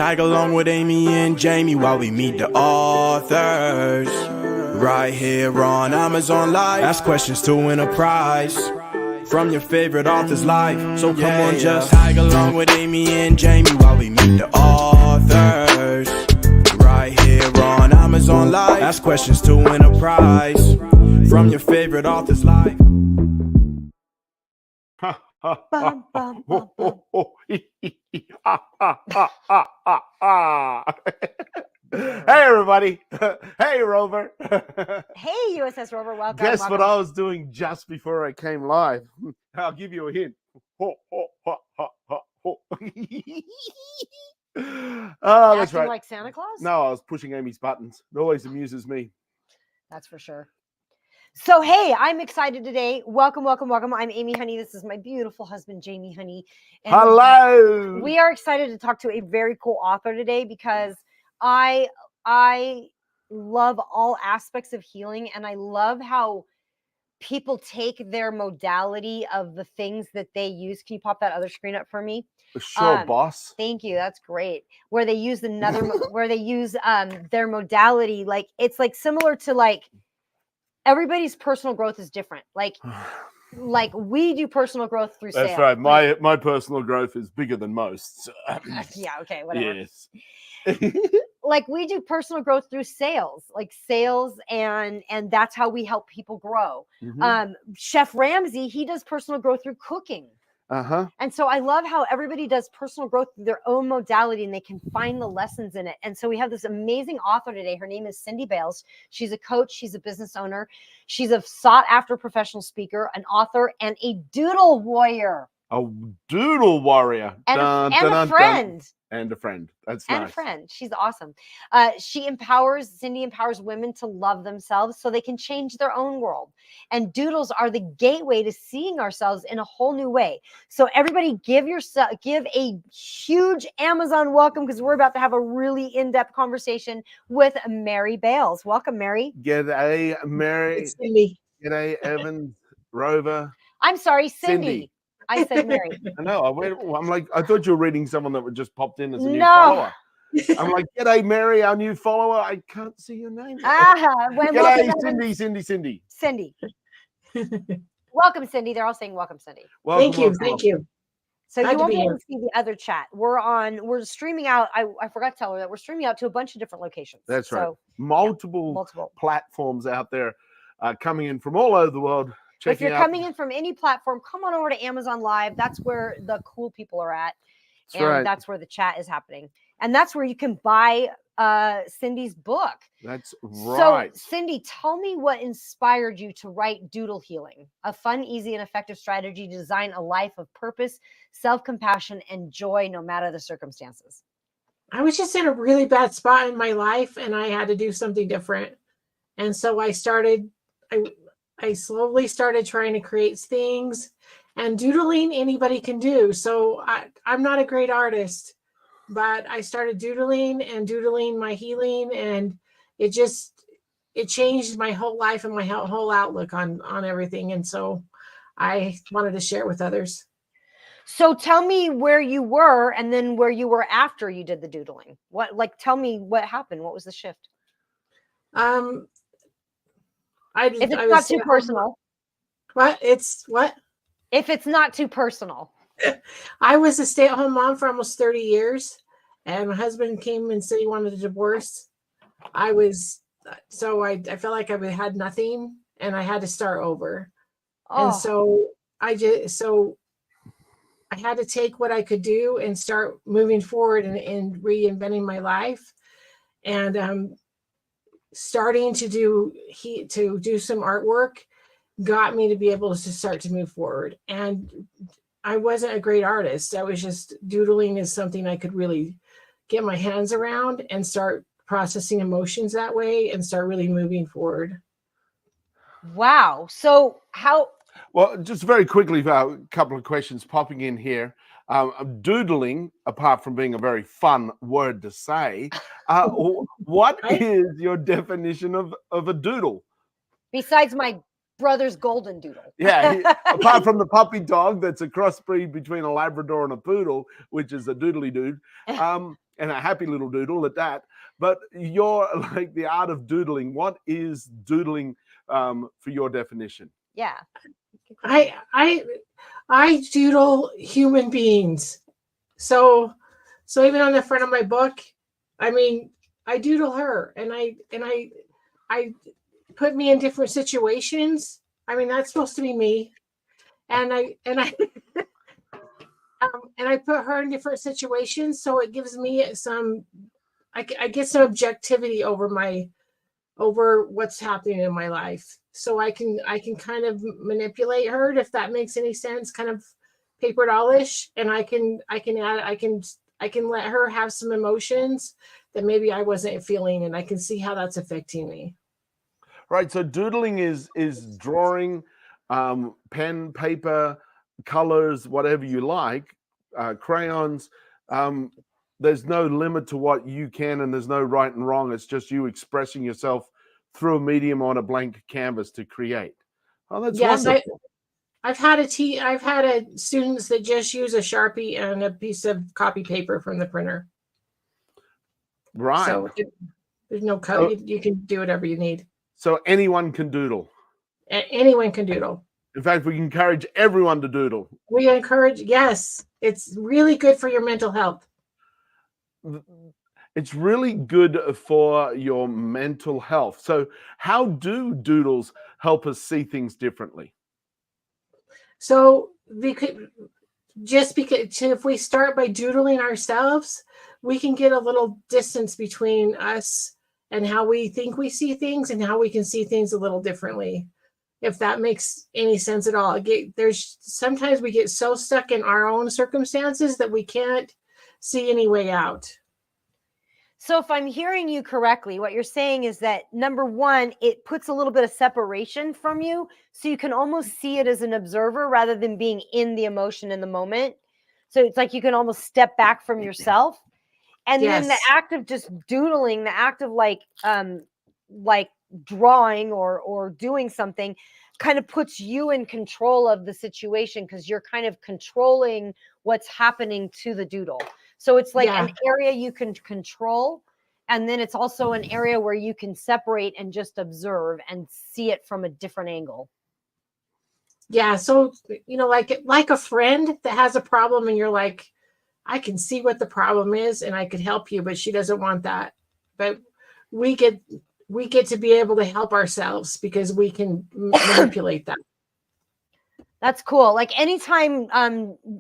Tag along with Amy and Jamie while we meet the authors. Right here on Amazon Live. Ask questions to win a prize from your favorite author's life. So come on, just tag along with Amy and Jamie while we meet the authors. Right here on Amazon Live. Ask questions to win a prize from your favorite author's life. Bum, bum, bum, bum. Hey everybody. Hey Rover. Hey, USS Rover, welcome. Guess welcome. what I was doing just before I came live? I'll give you a hint. Oh, that's Acting right. like Santa Claus? No, I was pushing Amy's buttons. It always amuses me. That's for sure. So, hey, I'm excited today. Welcome, welcome, welcome. I'm Amy Honey. This is my beautiful husband, Jamie Honey. And Hello. we are excited to talk to a very cool author today because I love all aspects of healing, and I love how people take their modality of the things that they use. Can you pop that other screen up for me? Sure, boss. Thank you. That's great. Where they use their modality, like it's like similar to like everybody's personal growth is different. Like we do personal growth through That's sales. right. My personal growth is bigger than most. Yeah. Okay. Whatever. Yes. Like we do personal growth through sales, and that's how we help people grow. Mhm. Chef Ramsay, he does personal growth through cooking. And so I love how everybody does personal growth through their own modality and they can find the lessons in it. And so we have this amazing author today. Her name is Cindy Bayles. She's a coach. She's a business owner. She's a sought after professional speaker, an author, and a doodle warrior. A doodle warrior. And a friend. And a friend. That's and nice. A friend. She's awesome. Cindy empowers women to love themselves so they can change their own world. And doodles are the gateway to seeing ourselves in a whole new way. So everybody give a huge Amazon welcome because we're about to have a really in-depth conversation with Mary Bayles. Welcome, Mary. G'day, Mary. It's Cindy. G'day, Evans, Rover. I'm sorry, Cindy. I said Mary. I know. I thought you were reading someone that just popped in as a new follower. I'm like, g'day, Mary, our new follower. I can't see your name. G'day, Cindy. Cindy. Welcome, Cindy. They're all saying welcome, Cindy. Thank you. So you won't be able to see the other chat. We're streaming out. I forgot to tell her that we're streaming out to a bunch of different locations. That's right. Multiple platforms out there coming in from all over the world. If you're coming in from any platform, come on over to Amazon Live. That's where the cool people are at. That's where the chat is happening. And that's where you can buy Cindy's book. That's right. So, Cindy, tell me what inspired you to write Doodle Healing, a fun, easy, and effective strategy to design a life of purpose, self-compassion, and joy, no matter the circumstances. I was just in a really bad spot in my life, and I had to do something different. And so I slowly started trying to create things, and doodling anybody can do. So I'm not a great artist, but I started doodling my healing, and it changed my whole life and my whole outlook on everything. And so I wanted to share with others. So tell me where you were and then where you were after you did the doodling. Tell me what happened. What was the shift? If it's not too personal. What? If it's not too personal. I was a stay-at-home mom for almost 30 years, and my husband came and said he wanted a divorce. I felt like I had nothing, and I had to start over. And so I had to take what I could do and start moving forward and reinventing my life. And starting to do some artwork got me to be able to start to move forward. And I wasn't a great artist. I was just doodling is something I could really get my hands around and start processing emotions that way and start really moving forward. Wow. So well, just very quickly, a couple of questions popping in here. Doodling, apart from being a very fun word to say, what is your definition of a doodle? Besides my brother's golden doodle. Yeah, apart from the puppy dog that's a crossbreed between a Labrador and a poodle, which is a doodly dude. and a happy little doodle at that. But you're like the art of doodling. What is doodling for your definition? Yeah. I doodle human beings. So even on the front of my book, I mean, I doodle her, and I put me in different situations. I mean, that's supposed to be me, and I and I put her in different situations, so it gives me some. I get some objectivity over what's happening in my life, so I can kind of manipulate her, if that makes any sense, kind of paper dollish, and I can let her have some emotions that maybe I wasn't feeling, and I can see how that's affecting me. Right. So doodling is drawing, pen, paper, colors, whatever you like, crayons. There's no limit to what you can, and there's no right and wrong. It's just you expressing yourself through a medium on a blank canvas to create. Oh, that's wonderful. I've had students that just use a Sharpie and a piece of copy paper from the printer. Right. So there's no code. You can do whatever you need. So anyone can doodle. Anyone can doodle. In fact, we encourage everyone to doodle. We encourage, yes, it's really good for your mental health. It's really good for your mental health. So how do doodles help us see things differently? So if we start by doodling ourselves, we can get a little distance between us and how we think we see things, and how we can see things a little differently, if that makes any sense at all. There's sometimes we get so stuck in our own circumstances that we can't see any way out. So if I'm hearing you correctly, what you're saying is that, number one, it puts a little bit of separation from you, so you can almost see it as an observer rather than being in the emotion in the moment. So it's like you can almost step back from yourself. And Yes. then the act of just doodling, the act of like drawing or doing something, kind of puts you in control of the situation, because you're kind of controlling what's happening to the doodle. So it's like an area you can control, and then it's also an area where you can separate and just observe and see it from a different angle. Yeah. So, like a friend that has a problem, and you're like, I can see what the problem is and I could help you, but she doesn't want that. But we get to be able to help ourselves because we can manipulate that. That's cool. Like anytime,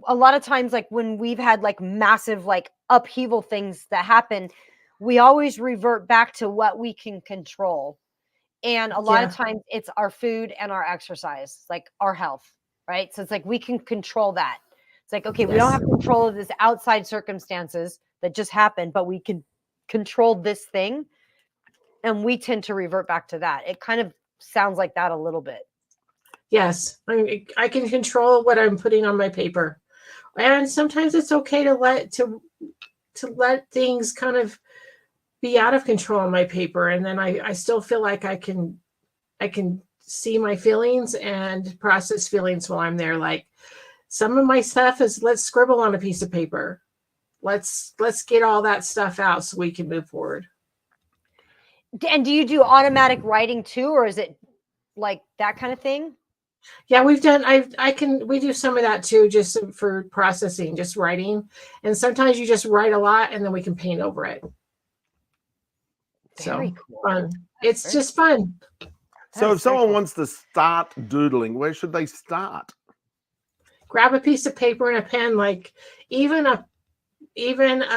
a lot of times, like when we've had like massive, like upheaval things that happen, we always revert back to what we can control. And a lot of times it's our food and our exercise, like our health, right? So it's like we can control that. It's like, okay, we don't have control of this outside circumstances that just happened, but we can control this thing. And we tend to revert back to that. It kind of sounds like that a little bit. Yes. I can control what I'm putting on my paper. And sometimes it's okay to let things kind of be out of control on my paper. And then I still feel like I can see my feelings and process feelings while I'm there. Like, some of my stuff is, let's scribble on a piece of paper. Let's get all that stuff out so we can move forward. And do you do automatic writing too, or is it like that kind of thing? Yeah, we do some of that too, just for processing, just writing. And sometimes you just write a lot and then we can paint over it. Very cool. Fun. It's just fun. So if someone wants to start doodling, where should they start? Grab a piece of paper and a pen, like even a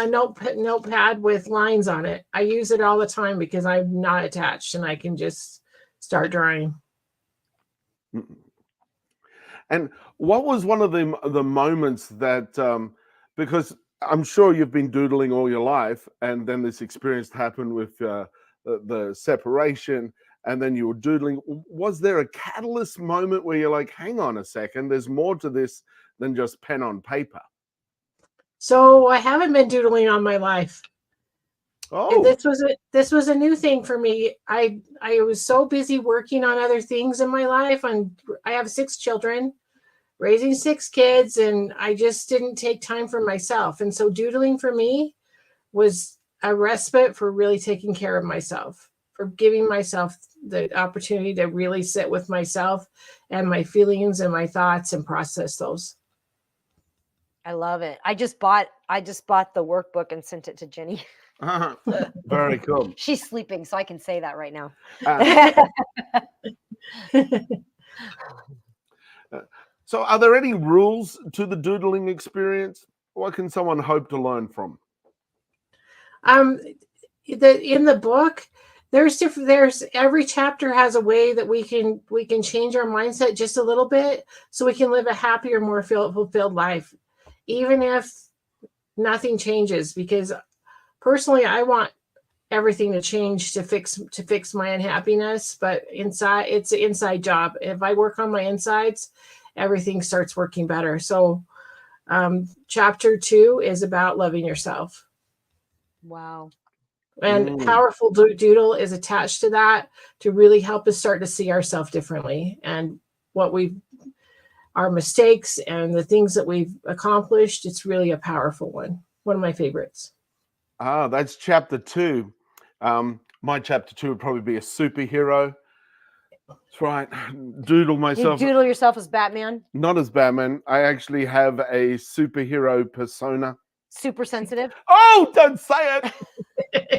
notepad with lines on it. I use it all the time because I'm not attached and I can just start drawing. And what was one of the moments that, because I'm sure you've been doodling all your life, and then this experience happened with the separation, and then you were doodling. Was there a catalyst moment where you're like, hang on a second, there's more to this than just pen on paper? So I haven't been doodling all my life. Oh, this was a new thing for me. I was so busy working on other things in my life, and I have 6 children, raising 6 kids, and I just didn't take time for myself. And so doodling for me was a respite for really taking care of myself, for giving myself the opportunity to really sit with myself and my feelings and my thoughts and process those. I love it. I just bought the workbook and sent it to Jenny. Very cool. She's sleeping, so I can say that right now. So are there any rules to the doodling experience? What can someone hope to learn from? In the book, there's every chapter has a way that we can change our mindset just a little bit so we can live a happier, more fulfilled life, even if nothing changes. Because personally, I want everything to change to fix my unhappiness, but inside, it's an inside job. If I work on my insides, everything starts working better. So chapter 2 is about loving yourself. Wow. And Powerful Doodle is attached to that to really help us start to see ourselves differently, and our mistakes and the things that we've accomplished. It's really a powerful one of my favorites. That's chapter 2. My chapter 2 would probably be a superhero. That's right. Doodle myself. You doodle yourself as Batman? Not as Batman. I actually have a superhero persona. Super sensitive? Oh, don't say it.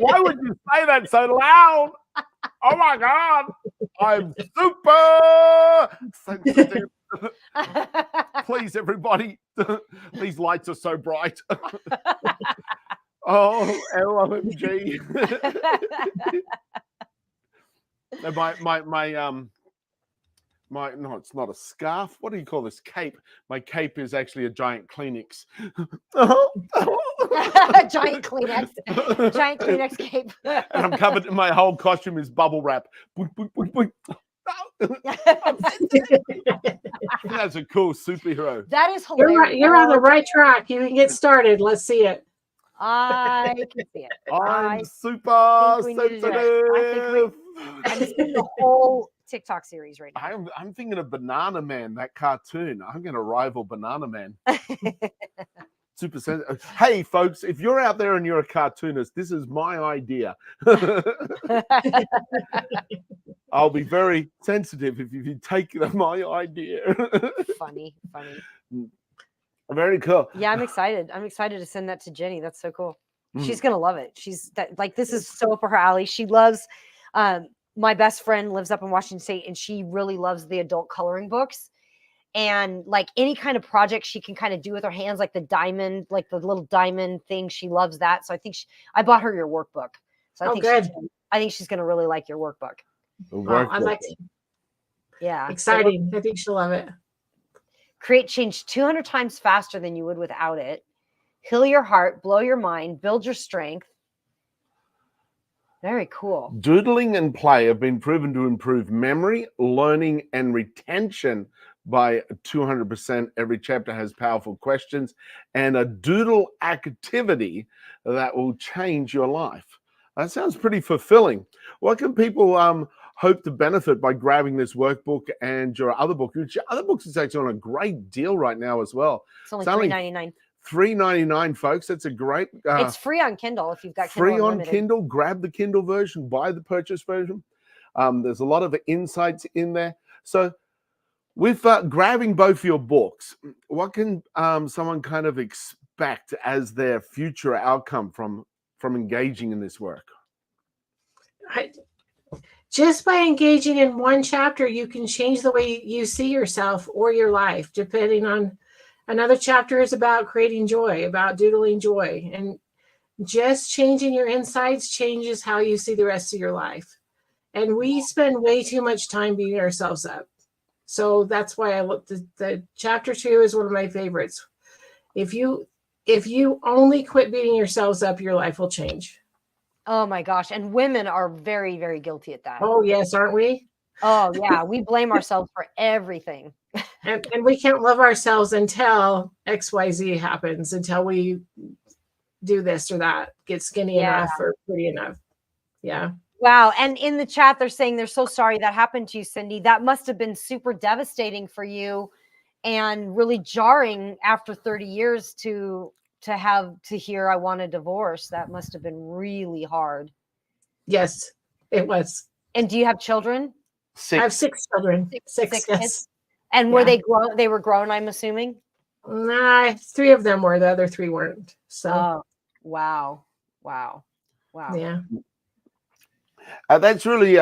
Why would you say that so loud? Oh my God. I'm super sensitive. Please, everybody. These lights are so bright. Oh, LOMG. No, it's not a scarf. What do you call this? Cape. My cape is actually a giant Kleenex. Giant Kleenex cape. And I'm covered, my whole costume is bubble wrap. That's a cool superhero. That is hilarious. You're on the right track. You can get started. Let's see it. I can see it. I'm super sensitive. I'm seeing the whole TikTok series right now. I'm thinking of Banana Man, that cartoon. I'm going to rival Banana Man. Super sensitive. Hey, folks, if you're out there and you're a cartoonist, this is my idea. I'll be very sensitive if you take my idea. Funny. Very cool. Yeah, I'm excited. I'm excited to send that to Jenny. That's so cool. She's gonna love it. This is so up her alley. She loves. My best friend lives up in Washington State, and she really loves the adult coloring books. And like any kind of project she can kind of do with her hands, like the diamond, like the little diamond thing, she loves that. So I think I bought her your workbook. So I think she's gonna really like your workbook. I like it. Yeah, exciting. I think she'll love it. Create change 200 times faster than you would without it. Heal your heart, blow your mind, build your strength. Very cool. Doodling and play have been proven to improve memory, learning, and retention by 200%. Every chapter has powerful questions and a doodle activity that will change your life. That sounds pretty fulfilling. What can people hope to benefit by grabbing this workbook and your other book? Your other books is actually on a great deal right now as well. It's only $3.99. $3.99, folks. That's a great. It's free on Kindle if you've got Kindle free on Unlimited. Kindle. Grab the Kindle version. Buy the purchase version. There's a lot of insights in there. So, with grabbing both your books, what can someone kind of expect as their future outcome from engaging in this work? Just by engaging in one chapter, you can change the way you see yourself or your life, depending on. Another chapter is about creating joy, about doodling joy. And just changing your insides changes how you see the rest of your life. And we spend way too much time beating ourselves up. So that's why I looked at the chapter 2 is one of my favorites. If you only quit beating yourselves up, your life will change. Oh my gosh. And women are very, very guilty at that. Oh yes, aren't we? Oh yeah. We blame ourselves for everything. And we can't love ourselves until XYZ happens, until we do this or that, get skinny enough or pretty enough. Yeah. Wow. And in the chat, they're saying they're so sorry that happened to you, Cindy. That must have been super devastating for you and really jarring after 30 years to to hear I want a divorce, that must have been really hard. Yes, it was. And do you have children? I have 6 children. Six, yes. Kids? And were they grown? They were grown, I'm assuming. Nah, 3 of them were. The other 3 weren't. So wow. yeah. That's really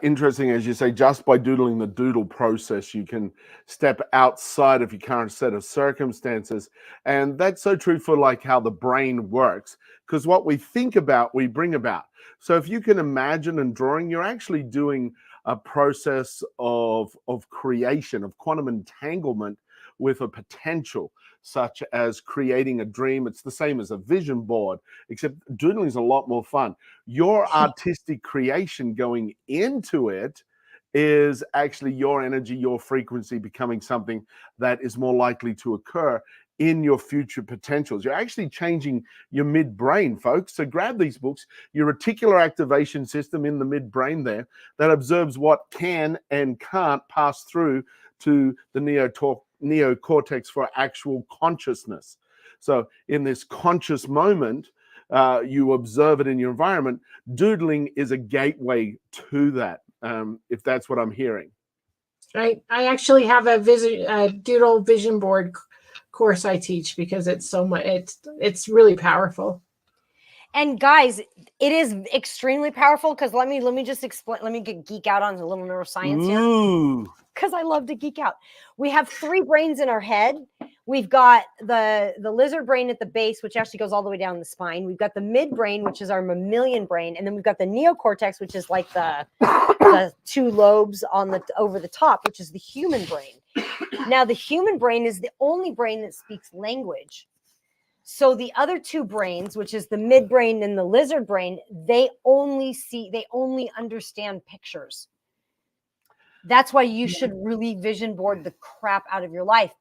interesting, as you say. Just by doodling the doodle process, you can step outside of your current set of circumstances, and that's so true for like how the brain works, because what we think about, we bring about. So if you can imagine and drawing, you're actually doing a process of creation, of quantum entanglement with a potential, such as creating a dream. It's the same as a vision board, except doodling is a lot more fun. Your artistic creation going into it is actually your energy, your frequency becoming something that is more likely to occur in your future potentials. You're actually changing your midbrain, folks. So grab these books, your reticular activation system in the midbrain there that observes what can and can't pass through to the neocortex for actual consciousness. So in this conscious moment, you observe it in your environment. Doodling is a gateway to that, if that's what I'm hearing. I actually have a doodle vision board course I teach because it's so much. It's really powerful. And guys, it is extremely powerful because let me just explain. Let me geek out on a little neuroscience here because I love to geek out. We have 3 brains in our head. We've got the lizard brain at the base, which actually goes all the way down the spine. We've got the midbrain, which is our mammalian brain, and then we've got the neocortex, which is like the 2 lobes on over the top, which is the human brain. Now, the human brain is the only brain that speaks language. So the other 2 brains, which is the midbrain and the lizard brain, they only understand pictures. That's why you should really vision board the crap out of your life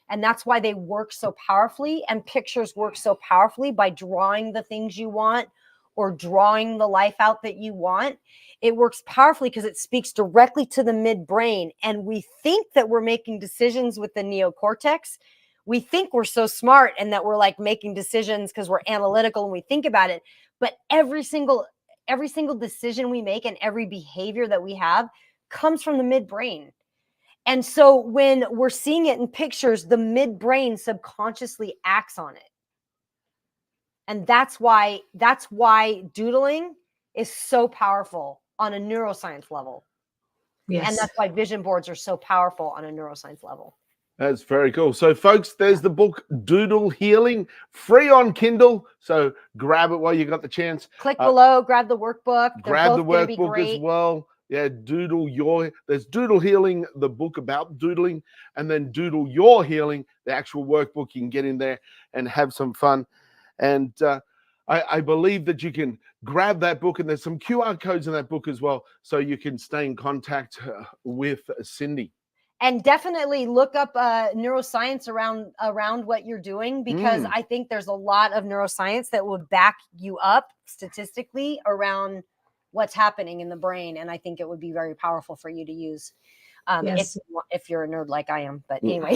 and that's why they work so powerfully, and pictures work so powerfully by drawing the things you want or drawing the life out that you want. It works powerfully because it speaks directly to the midbrain. And we think that we're making decisions with the neocortex. We think we're so smart and that we're like making decisions because we're analytical and we think about it. But every single decision we make and every behavior that we have comes from the midbrain. And so when we're seeing it in pictures, the midbrain subconsciously acts on it. And that's why doodling is so powerful on a neuroscience level. Yes. And that's why vision boards are so powerful on a neuroscience level. That's very cool. So, folks, there's the book Doodle Healing, free on Kindle. So grab it while you got the chance. Click below, grab the workbook. Grab the workbook as well. Yeah, there's Doodle Healing, the book about doodling, and then Doodle Your Healing, the actual workbook. You can get in there and have some fun. And I believe that you can grab that book, and there's some QR codes in that book as well, so you can stay in contact with Cindy. And definitely look up neuroscience around what you're doing, because I think there's a lot of neuroscience that would back you up statistically around what's happening in the brain. And I think it would be very powerful for you to use if you're a nerd like I am. But anyway,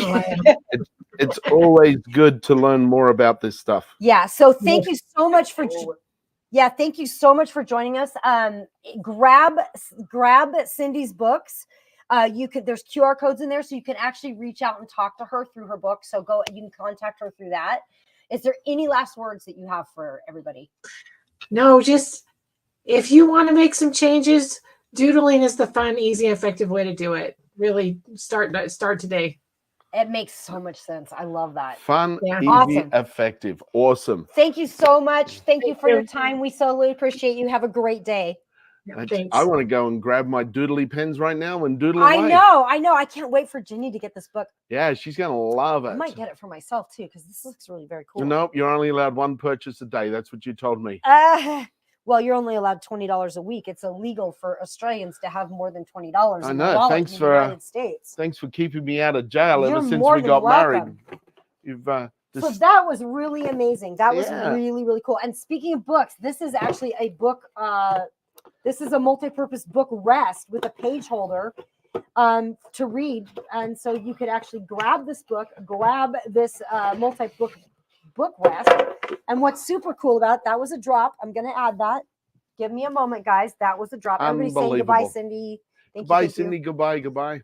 it's always good to learn more about this stuff. Yeah. So thank you so much for thank you so much for joining us. Grab Cindy's books. There's QR codes in there, so you can actually reach out and talk to her through her book. So you can contact her through that. Is there any last words that you have for everybody? No, just if you want to make some changes, doodling is the fun, easy, effective way to do it. Really start today. It makes so much sense. I love that. Fun, easy, awesome. Effective. Awesome. Thank you so much. Thank you for your time. We so really appreciate you. Have a great day. I want to go and grab my doodly pens right now and doodle away. I know. I can't wait for Ginny to get this book. Yeah, she's going to love it. I might get it for myself too, because this looks really very cool. Nope, you're only allowed 1 purchase a day. That's what you told me. Well, you're only allowed $20 a week. It's illegal for Australians to have more than $20 I in know. the wallet Thanks in for the United States. Thanks for keeping me out of jail ever since more we than got welcome. married. You've So that was really amazing. That was really, really cool. And speaking of books, this is actually a book. This is a multi-purpose book rest with a page holder to read. And so you could actually grab this book, grab this book rest. And what's super cool about it, that was a drop. I'm going to add that. Give me a moment, guys. That was a drop. Everybody's saying goodbye, Unbelievable. Cindy. Thank Goodbye, you. Cindy. Goodbye. Goodbye.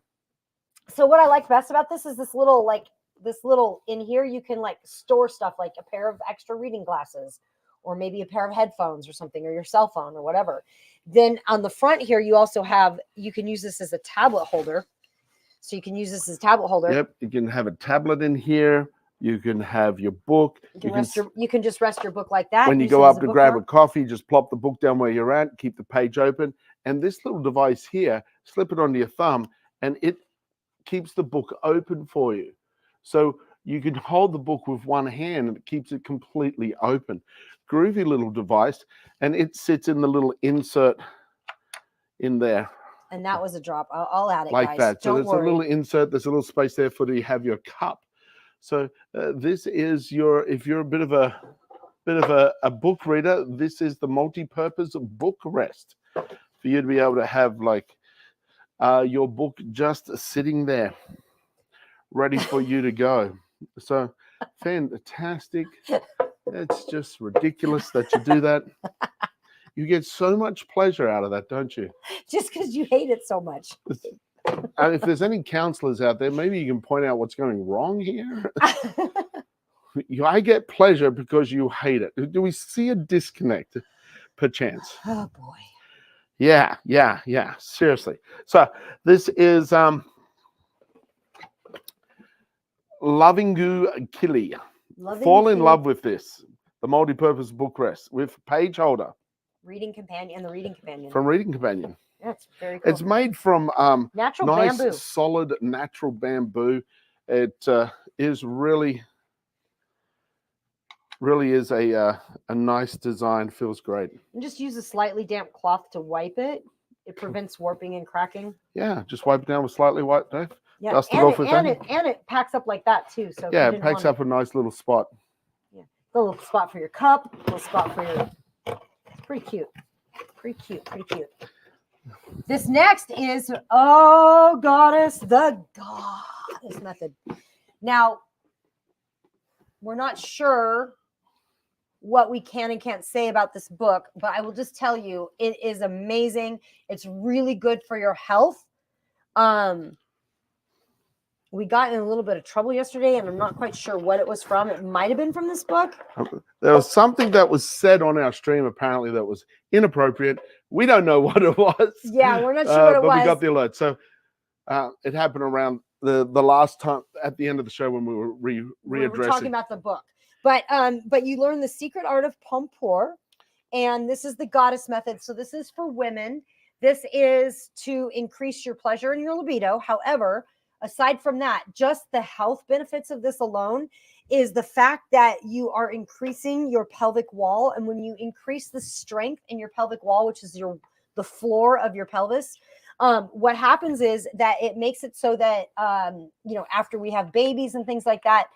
So what I like best about this is this little in here, you can like store stuff like a pair of extra reading glasses or maybe a pair of headphones or something, or your cell phone or whatever. Then on the front here, you also have, you can use this as a tablet holder. So you can use this as a tablet holder. Yep. You can have a tablet in here. You can have your book. You can just rest your book like that. When you go up to grab a coffee, just plop the book down where you're at, keep the page open. And this little device here, slip it onto your thumb, and it keeps the book open for you. So you can hold the book with one hand and it keeps it completely open. Groovy little device, and it sits in the little insert in there. And that was a drop. I'll add it, like guys. that. So Don't there's worry. a little insert, there's a little space there for you have your cup. So this is your, if you're a bit of a book reader, this is the multi-purpose book rest for you to be able to have like your book just sitting there ready for you to go. So fantastic. It's just ridiculous that you do that. You get so much pleasure out of that, don't you? Just because you hate it so much. If there's any counselors out there, maybe you can point out what's going wrong here. I get pleasure because you hate it. Do we see a disconnect, perchance? Oh boy. Yeah. Seriously. So this is Lovingu Kili. Fall in love with this. The multi-purpose book rest with page holder. Reading companion and the reading companion. From Reading Companion. That's very cool. It's made from natural nice, bamboo. solid, natural bamboo. It is really is a nice design. Feels great. And just use a slightly damp cloth to wipe it. It prevents warping and cracking. Yeah, just wipe it down with slightly white, Dave. Yeah, Dust it off with that. And it packs up like that too. So yeah, it packs up a nice little spot. Yeah, a little spot for your cup, a little spot for your. It's pretty cute. Pretty cute. This next is the goddess method. Now, we're not sure what we can and can't say about this book, but I will just tell you it is amazing. It's really good for your health. We got in a little bit of trouble yesterday, and I'm not quite sure what it was from. It might have been from this book. There was something that was said on our stream, apparently, that was inappropriate. We don't know what it was. Yeah, we're not sure what it was. But we got the alert. So it happened around the last time at the end of the show when we were readdressing. We were talking about the book. But you learn the secret art of Pompour, and this is the goddess method. So this is for women. This is to increase your pleasure and your libido. However, aside from that, just the health benefits of this alone is the fact that you are increasing your pelvic wall. And when you increase the strength in your pelvic wall, which is the floor of your pelvis, what happens is that it makes it so that, after we have babies and things like that,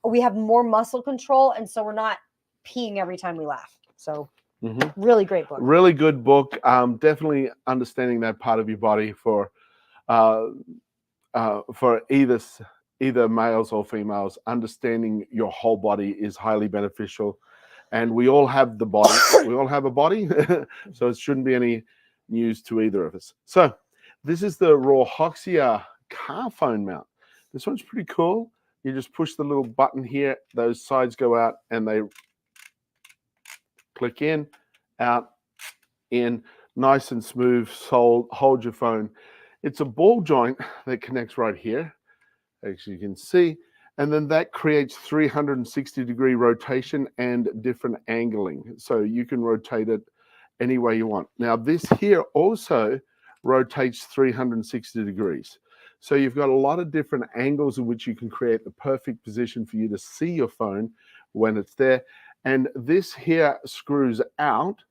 we have more muscle control. And so we're not peeing every time we laugh. So really great book. Really good book. Definitely understanding that part of your body for either males or females. Understanding your whole body is highly beneficial, and we all have the body. We all have a body, so it shouldn't be any news to either of us. So this is the Rawhoxia car phone mount. This one's pretty cool. You just push the little button here, those sides go out and they click in, out, in, nice and smooth. So hold your phone. It's a ball joint that connects right here, as you can see, and then that creates 360-degree rotation and different angling. So you can rotate it any way you want. Now this here also rotates 360 degrees. So you've got a lot of different angles in which you can create the perfect position for you to see your phone when it's there. And this here screws out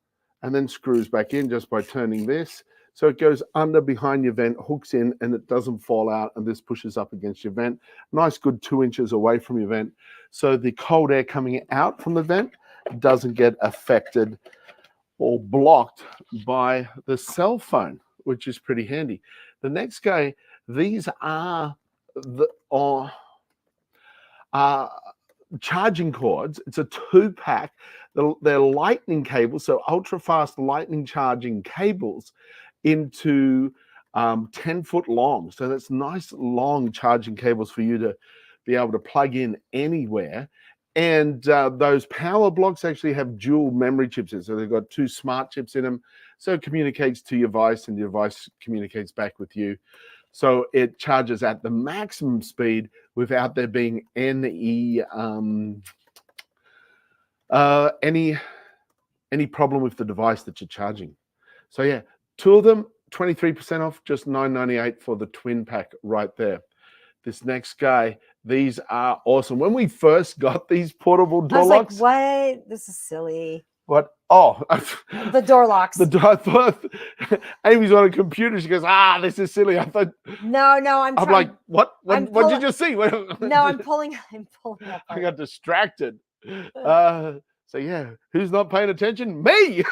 and then screws back in just by turning this. So it goes under behind your vent, hooks in, and it doesn't fall out, and this pushes up against your vent. Nice good 2 inches away from your vent. So the cold air coming out from the vent doesn't get affected or blocked by the cell phone, which is pretty handy. The next guy, these are charging cords. It's a 2-pack. They're lightning cables, so ultra fast lightning charging cables into 10-foot long. So that's nice long charging cables for you to be able to plug in anywhere. And those power blocks actually have dual memory chips in. So they've got 2 smart chips in them. So it communicates to your device and your device communicates back with you. So it charges at the maximum speed without there being any problem with the device that you're charging. So yeah, 2 of them, 23% off, just $9.98 for the twin pack right there. This next guy, these are awesome. When we first got these portable door I was locks, like, what? This is silly. what? Oh, The door locks. I thought Amy's on a computer. She goes, this is silly. I thought, No, I'm like, what? What did you just see? No, I'm pulling up. I got distracted. So yeah, who's not paying attention? Me.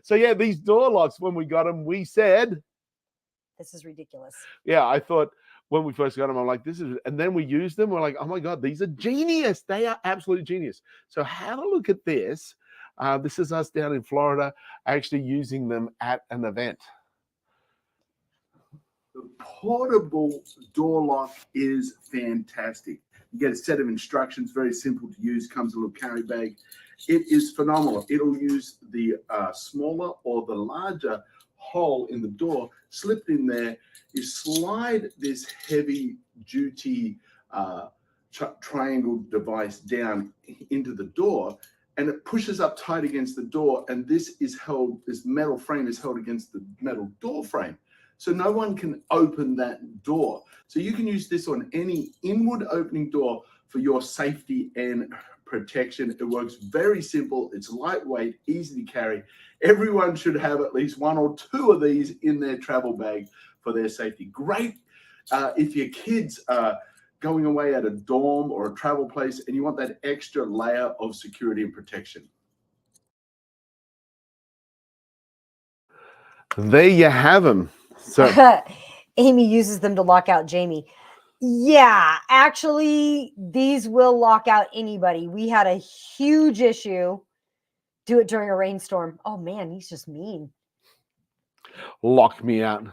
So yeah, these door locks, when we got them, we said, this is ridiculous. yeah, I thought when we first got them, I'm like, this is, and then we used them. We're like, oh my God, these are genius. They are absolutely genius. So have a look at this. This is us down in Florida actually using them at an event. The portable door lock is fantastic. You get a set of instructions, very simple to use, comes in a little carry bag. It is phenomenal. It'll use the smaller or the larger hole in the door, slipped in there. You slide this heavy duty triangle device down into the door, and it pushes up tight against the door, and this metal frame is held against the metal door frame. So no one can open that door. So you can use this on any inward opening door for your safety and protection. It works very simple. It's lightweight, easy to carry. Everyone should have at least 1 or 2 of these in their travel bag for their safety. Great if your kids are going away at a dorm or a travel place and you want that extra layer of security and protection. There you have them. So Amy uses them to lock out Jamie. Yeah, actually, these will lock out anybody. We had a huge issue. Do it during a rainstorm. Oh man, he's just mean. lock me out.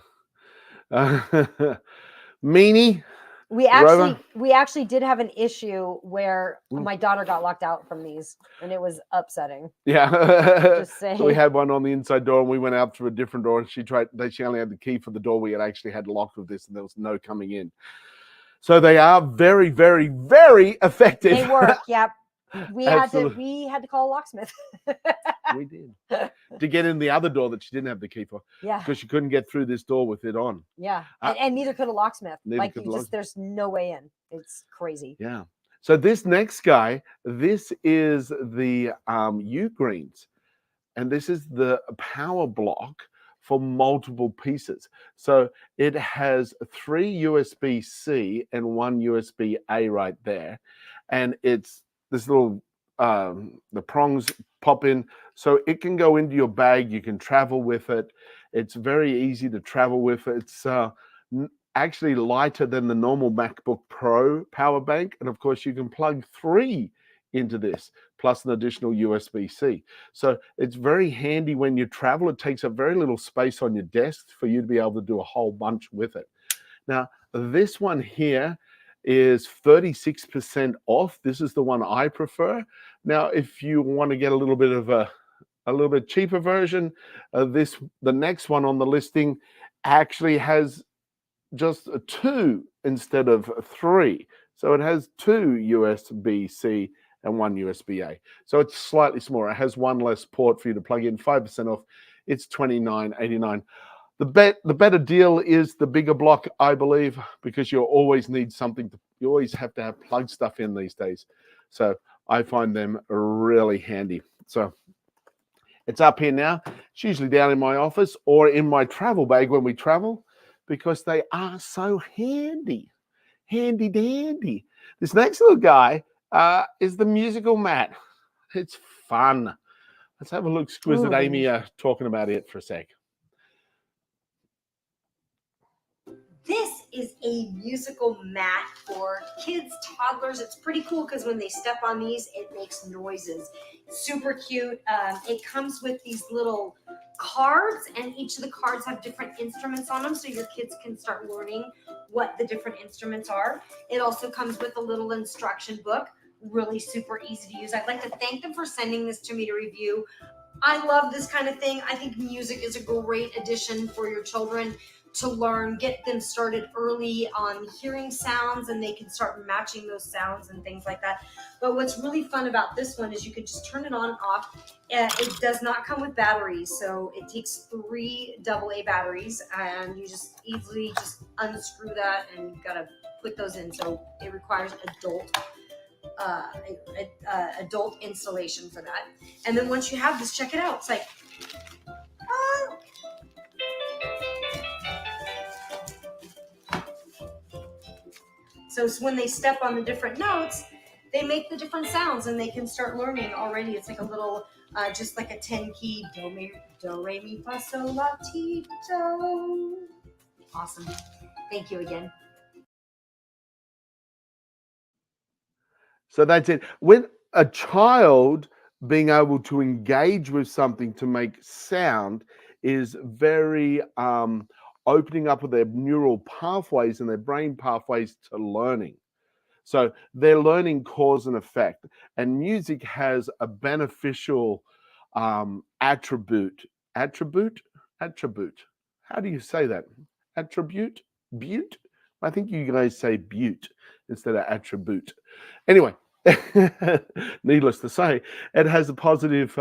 Meanie. We actually did have an issue where my daughter got locked out from these, and it was upsetting. Yeah. Just saying. So we had one on the inside door, and we went out through a different door, and she only had the key for the door we had actually had locked with this, and there was no coming in. So they are very, very, very effective. They work. Yep. We had Absolutely. to call a locksmith. We did to get in the other door that she didn't have the key for. Yeah. Because she couldn't get through this door with it on. Yeah. And neither could a locksmith. There's no way in. It's crazy. Yeah. So this next guy, this is the U-Greens, and this is the power block for multiple pieces. So it has 3 USB-C and 1 USB-A right there, and it's this little the prongs pop in, so it can go into your bag. You can travel with it. It's very easy to travel with. It's actually lighter than the normal MacBook Pro power bank, and of course you can plug 3 into this plus an additional USB-C. So it's very handy when you travel. It takes up very little space on your desk for you to be able to do a whole bunch with it. Now this one here is 36% off. This is the one I prefer. Now, if you want to get a little bit of a little bit cheaper version, the next one on the listing actually has just 2 instead of 3. So it has 2 USB-C and 1 USB-A. So it's slightly smaller. It has 1 less port for you to plug in. 5% off. It's $29.89. The better deal is the bigger block, I believe, because you always need something. You always have to have plug stuff in these days. So I find them really handy. So it's up here now. It's usually down in my office or in my travel bag when we travel, because they are so handy. Handy dandy. This next little guy is the musical mat. It's fun. Let's have a look. Squiz at Amy talking about it for a sec. This is a musical mat for kids, toddlers. It's pretty cool because when they step on these, it makes noises. Super cute. It comes with these little cards, and each of the cards have different instruments on them, so your kids can start learning what the different instruments are. It also comes with a little instruction book. Really super easy to use. I'd like to thank them for sending this to me to review. I love this kind of thing. I think music is a great addition for your children to learn, get them started early on hearing sounds, and they can start matching those sounds and things like that. But what's really fun about this one is you can just turn it on and off. It does not come with batteries, so it takes 3 AA batteries, and you just easily just unscrew that, and you've got to put those in. So it requires adult installation for that. And then once you have this, check it out. It's like, so when they step on the different notes, they make the different sounds, and they can start learning already. It's like a little, just like a 10-key do, re, mi, fa, sol, la, ti, do. Awesome. Thank you again. So that's it. When a child being able to engage with something to make sound is very opening up of their neural pathways and their brain pathways to learning. So they're learning cause and effect. And music has a beneficial attribute. Attribute? Attribute. How do you say that? Attribute? Butte? I think you guys say butte instead of attribute. Anyway, needless to say, it has a positive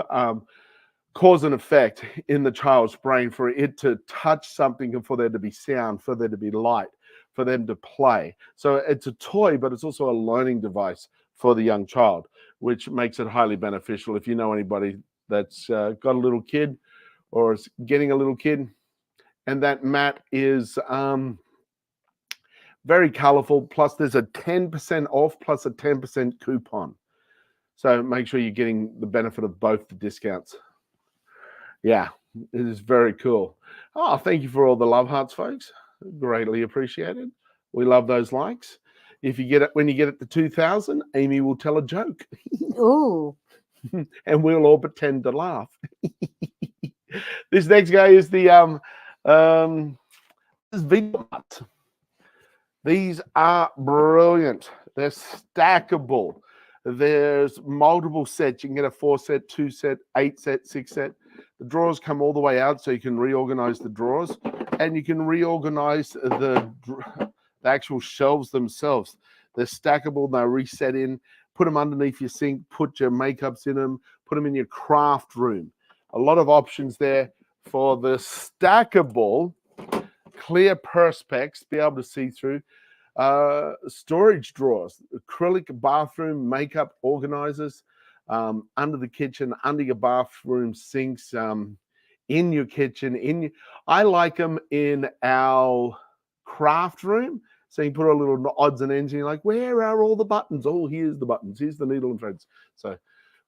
cause and effect in the child's brain for it to touch something and for there to be sound, for there to be light, for them to play. So it's a toy, but it's also a learning device for the young child, which makes it highly beneficial. If you know anybody that's got a little kid or is getting a little kid, and that mat is very colorful, plus there's a 10% off plus a 10% coupon. So make sure you're getting the benefit of both the discounts. Yeah, it is very cool. Oh, thank you for all the love hearts, folks. Greatly appreciated. We love those likes. If you get it, when you get it to 2,000, Amy will tell a joke. Ooh. And we'll all pretend to laugh. This next guy is the this is video nuts. These are brilliant. They're stackable. There's multiple sets. You can get a 4-set, 2-set, 8-set, 6-set. The drawers come all the way out, so you can reorganize the drawers, and you can reorganize the actual shelves themselves. They're stackable. They're reset in. Put them underneath your sink. Put your makeups in them. Put them in your craft room. A lot of options there for the stackable clear perspex, be able to see through. Storage drawers, acrylic bathroom makeup organizers, under the kitchen, under your bathroom sinks, in your kitchen. I like them in our craft room. So you put a little odds and ends, and you're like, where are all the buttons? Oh, here's the buttons. Here's the needle and threads. So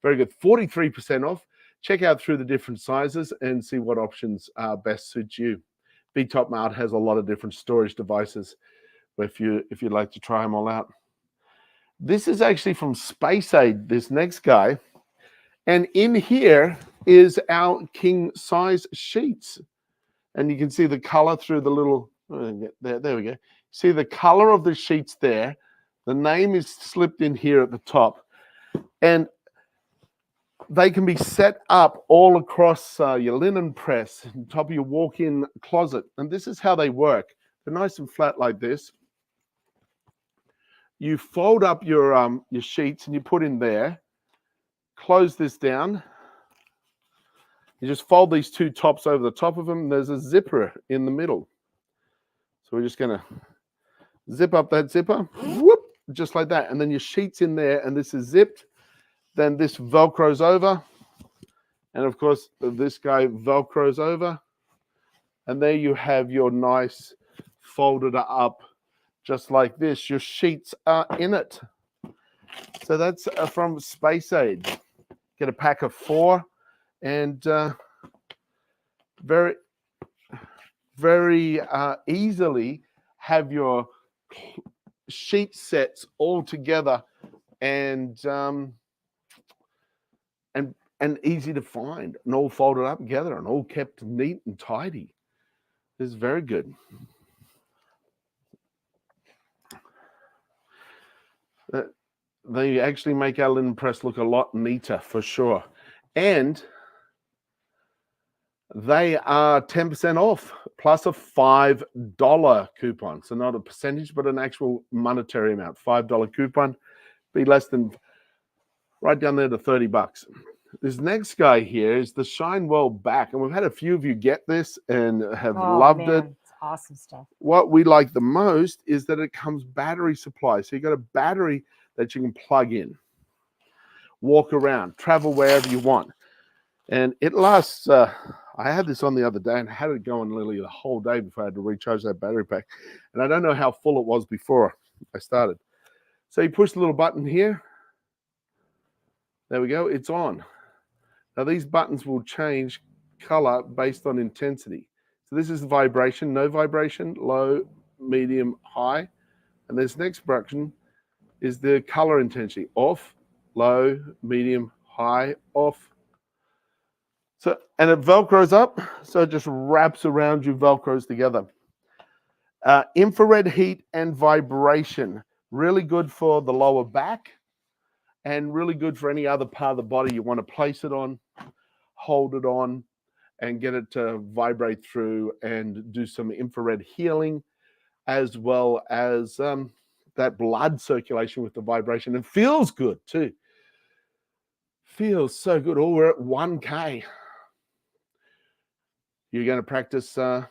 very good. 43% off. Check out through the different sizes and see what options best suit you. Top Mart has a lot of different storage devices if you'd like to try them all out. This is actually from Space Aid, this next guy. And in here is our king size sheets. And you can see the color through the little, there we go. See the color of the sheets there. The name is slipped in here at the top. And they can be set up all across your linen press, on top of your walk-in closet. And this is how they work. They're nice and flat like this. You fold up your sheets and you put in there. Close this down. You just fold these two tops over the top of them. There's a zipper in the middle. So we're just going to zip up that zipper. Whoop, just like that. And then your sheet's in there, and this is zipped. Then this velcros over, and of course this guy velcros over, and there you have your nice folded up just like this. Your sheets are in it. So that's from Space Aid. Get a pack of 4, and very easily have your sheet sets all together and easy to find and all folded up together and all kept neat and tidy. This is very good. They actually make our linen press look a lot neater for sure. And they are 10% off plus a $5 coupon. So not a percentage, but an actual monetary amount. $5 coupon, be less than, right down there to $30. This next guy here is the Shine Well Back. And we've had a few of you get this and have loved it. It's awesome stuff. What we like the most is that it comes battery supply. So you got a battery that you can plug in, walk around, travel wherever you want. And it lasts, I had this on the other day and had it going literally the whole day before I had to recharge that battery pack. And I don't know how full it was before I started. So you push the little button here. There we go, it's on. Now these buttons will change color based on intensity. So this is the vibration, no vibration, low, medium, high. And this next button is the color intensity, off, low, medium, high, off. So, and it Velcros up, so it just wraps around you, Velcros together. Infrared heat and vibration, really good for the lower back and really good for any other part of the body you want to place it on, hold it on, and get it to vibrate through and do some infrared healing, as well as that blood circulation with the vibration. It feels good too. Feels so good. Oh, we're at 1K. You're going to practice some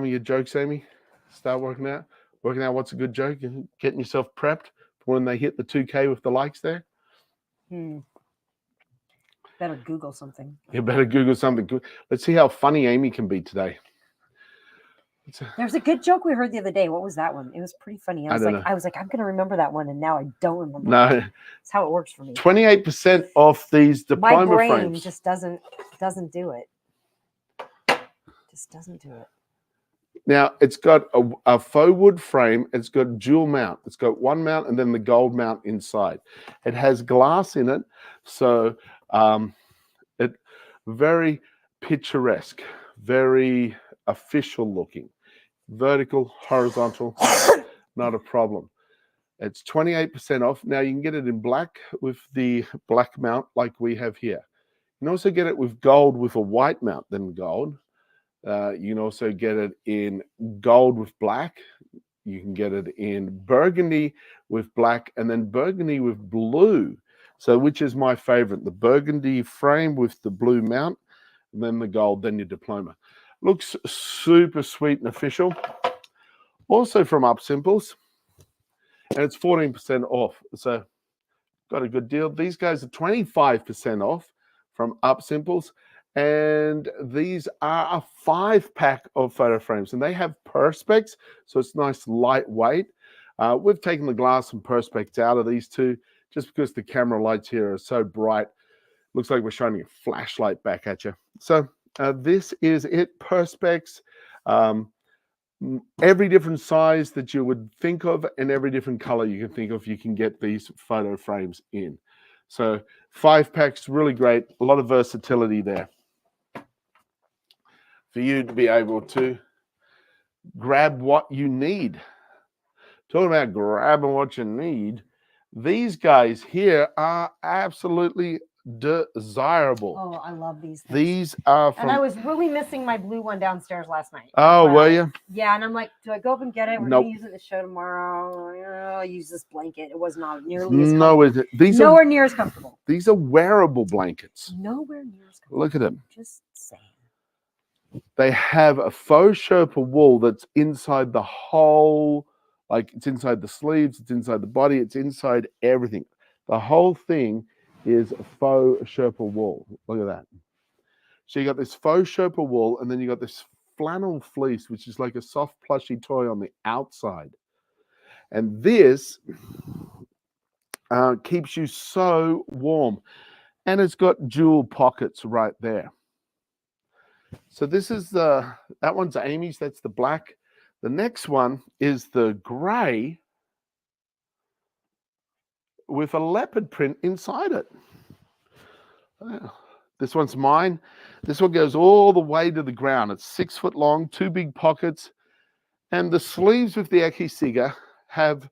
of your jokes, Amy? Start working out what's a good joke, getting yourself prepped for when they hit the 2K with the likes there. Better Google something. You better Google something good. Let's see how funny Amy can be today. There's a good joke we heard the other day. What was that one? It was pretty funny. I was like, I'm going to remember that one, and now I don't remember. No, That's how it works for me. 28% off these diploma My brain frames. just doesn't do it. Just doesn't do it. Now, it's got a faux wood frame. It's got dual mount. It's got one mount and then the gold mount inside. It has glass in it, so it very picturesque, very official looking. Vertical, horizontal, not a problem. It's 28% off. Now, you can get it in black with the black mount like we have here. You can also get it with gold with a white mount than gold. You can also get it in gold with black. You can get it in burgundy with black and then burgundy with blue. So which is my favorite? The burgundy frame with the blue mount and then the gold, then your diploma. Looks super sweet and official. Also from Up Simples. And it's 14% off. So got a good deal. These guys are 25% off from Up Simples. And these are a 5-pack of photo frames, and they have perspex, so it's nice lightweight. We've taken the glass and perspex out of these two just because the camera lights here are so bright. Looks like we're shining a flashlight back at you. So this is it, perspex. Every different size that you would think of and every different color you can think of, you can get these photo frames in. So 5-packs, really great. A lot of versatility there for you to be able to grab what you need. Talking about grabbing what you need, these guys here are absolutely desirable. Oh, I love these things. These are from... And I was really missing my blue one downstairs last night. Oh, were you? Yeah, and I'm like, do I go up and get it? We're Nope. going to use it in the show tomorrow. I'll use this blanket. It was not nearly as No, these nowhere near as comfortable. These are wearable blankets. Nowhere near as comfortable. Look at them. Just saying. They have a faux Sherpa wool that's inside the whole, like it's inside the sleeves, it's inside the body, it's inside everything. The whole thing is a faux Sherpa wool. Look at that. So you got this faux Sherpa wool, and then you got this flannel fleece, which is like a soft plushy toy on the outside. And this keeps you so warm. And it's got jewel pockets right there. So this is that one's Amy's. That's the black. The next one is the gray with a leopard print inside it. This one's mine. This one goes all the way to the ground. It's 6 foot long, 2 big pockets, and the sleeves of the Ekisiga have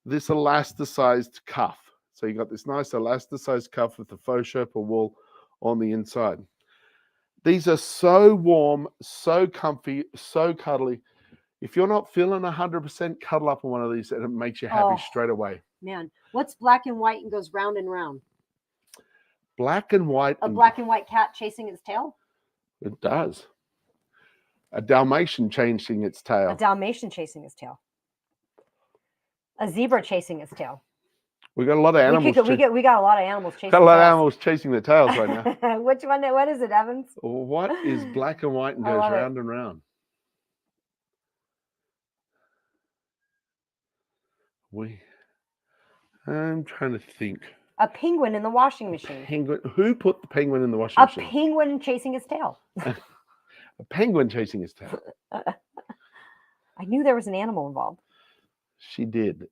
this elasticized cuff. So you got this nice elasticized cuff with the faux Sherpa wool on the inside. These are so warm, so comfy, so cuddly. If you're not feeling 100%, cuddle up on one of these and it makes you happy straight away. Man, what's black and white and goes round and round? Black and white. A black and white cat chasing its tail? It does. A Dalmatian chasing its tail. A Dalmatian chasing its tail. A zebra chasing its tail. We got a lot of animals. We got a lot of animals chasing. Got a lot of animals chasing their tails right now. Which one? What is it, Evans? What is black and white and goes round and round? I'm trying to think. A penguin in the washing machine. Penguin. Who put the penguin in the washing machine? A penguin chasing its tail. A penguin chasing his tail. I knew there was an animal involved. She did.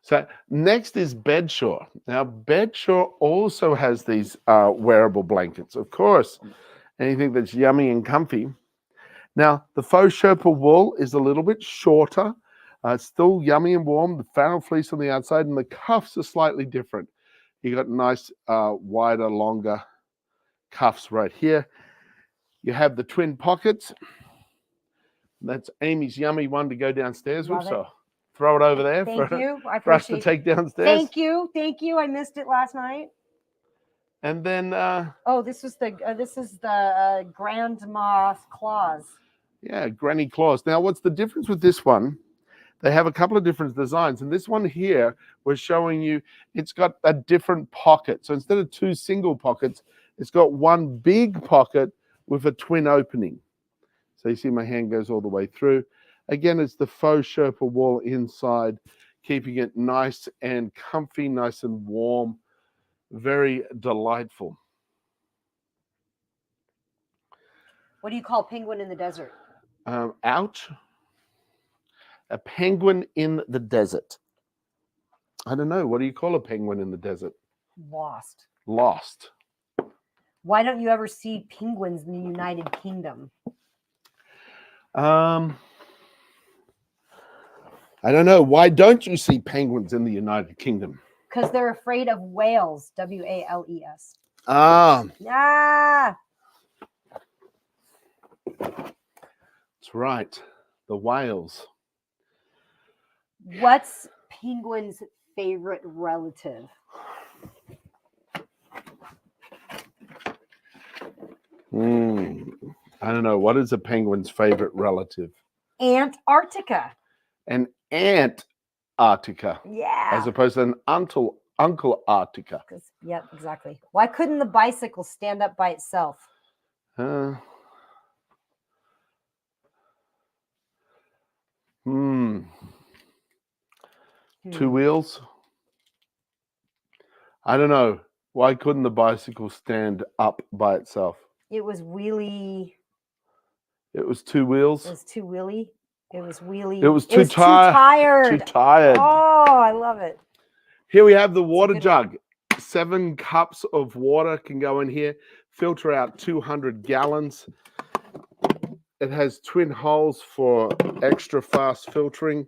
So next is Bedshaw. Now Bedshaw also has these wearable blankets. Of course, anything that's yummy and comfy. Now the faux Sherpa wool is a little bit shorter. It's still yummy and warm. The flannel fleece on the outside, and the cuffs are slightly different. You got nice, wider, longer cuffs right here. You have the twin pockets. That's Amy's yummy one to go downstairs with. So throw it over there for us to take downstairs. Thank you. I missed it last night. And then this is the grandma's claws. Yeah, granny claws. Now, what's the difference with this one? They have a couple of different designs, and this one here was showing you it's got a different pocket. So instead of 2 single pockets, it's got 1 big pocket with a twin opening. So you see my hand goes all the way through. Again, it's the faux Sherpa wool inside, keeping it nice and comfy, nice and warm, very delightful. What do you call penguin in the desert? Ouch. A penguin in the desert. I don't know. What do you call a penguin in the desert? Lost. Lost. Why don't you ever see penguins in the United Kingdom? I don't know. Why don't you see penguins in the United Kingdom? Because they're afraid of whales. W-A-L-E-S. Ah. Ah. That's right. The whales. What's penguin's favorite relative? I don't know. What is a penguin's favorite relative? Antarctica. An Antarctica. Yeah. As opposed to an Uncle Arctica. Yep, exactly. Why couldn't the bicycle stand up by itself? 2 wheels? I don't know. Why couldn't the bicycle stand up by itself? It was wheelie. It was 2 wheels? It was too wheelie. It was wheelie. It was too tired. Too tired. Oh, I love it. Here we have the water jug. 7 cups of water can go in here. Filter out 200 gallons. It has twin holes for extra fast filtering.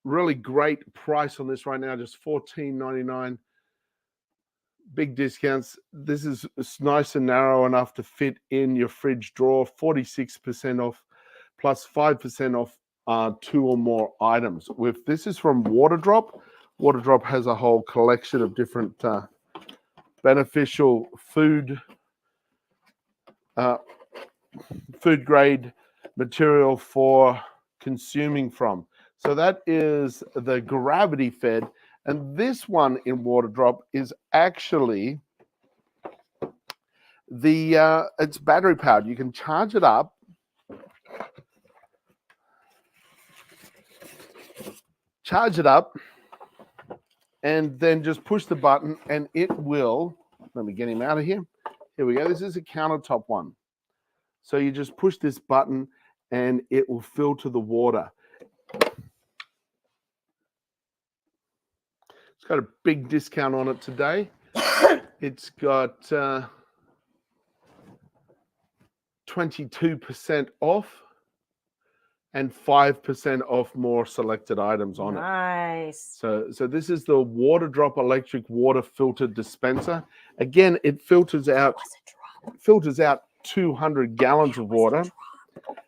Really great price on this right now, just $14.99. Big discounts. This is nice and narrow enough to fit in your fridge drawer. 46% off, plus 5% off 2 or more items. This is from Waterdrop. Waterdrop has a whole collection of different beneficial food grade material for consuming from. So that is the gravity fed, and this one in Waterdrop is actually it's battery powered. You can charge it up. And then just push the button and it will, let me get him out of here. Here we go. This is a countertop one. So you just push this button and it will filter the water. It's got a big discount on it today. It's got 22% off and 5% off more selected items on it. Nice. So this is the Water Drop electric water filter dispenser. Again, it filters out 200 gallons of water.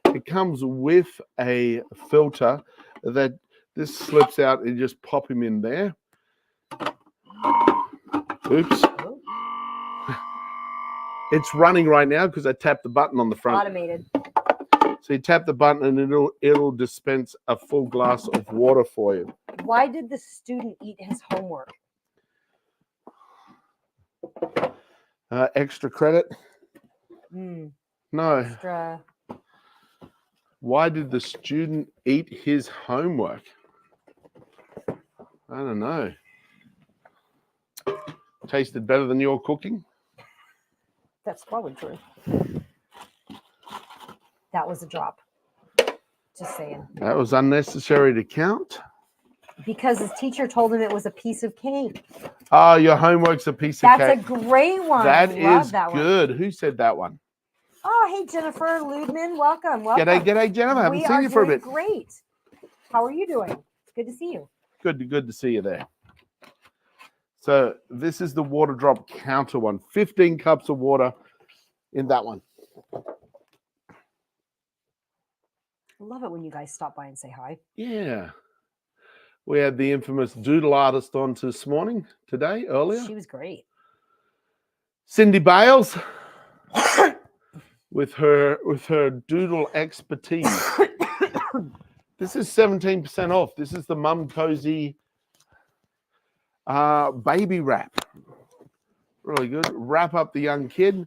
It comes with a filter that this slips out and you just pop him in there. Oops. It's running right now because I tapped the button on the front. Automated. So you tap the button and it'll dispense a full glass of water for you. Why did the student eat his homework? Extra credit? Mm, No. extra. Why did the student eat his homework? I don't know. Tasted better than your cooking? That's probably true. That was a drop. Just saying. That was unnecessary to count. Because his teacher told him it was a piece of cake. Oh, your homework's a piece of cake. That's a great one. That Love is that good. one. Who said that one? Oh, hey, Jennifer Ludman. Welcome. G'day, Jennifer. I haven't seen you for a bit. Great. How are you doing? It's good to see you. Good to see you there. So this is the Water Drop counter one. 15 cups of water in that one. I love it when you guys stop by and say hi. Yeah. We had the infamous doodle artist on today, earlier. She was great. Cindy Bayles with her doodle expertise. This is 17% off. This is the Mum Cozy baby wrap. Really good. Wrap up the young kid,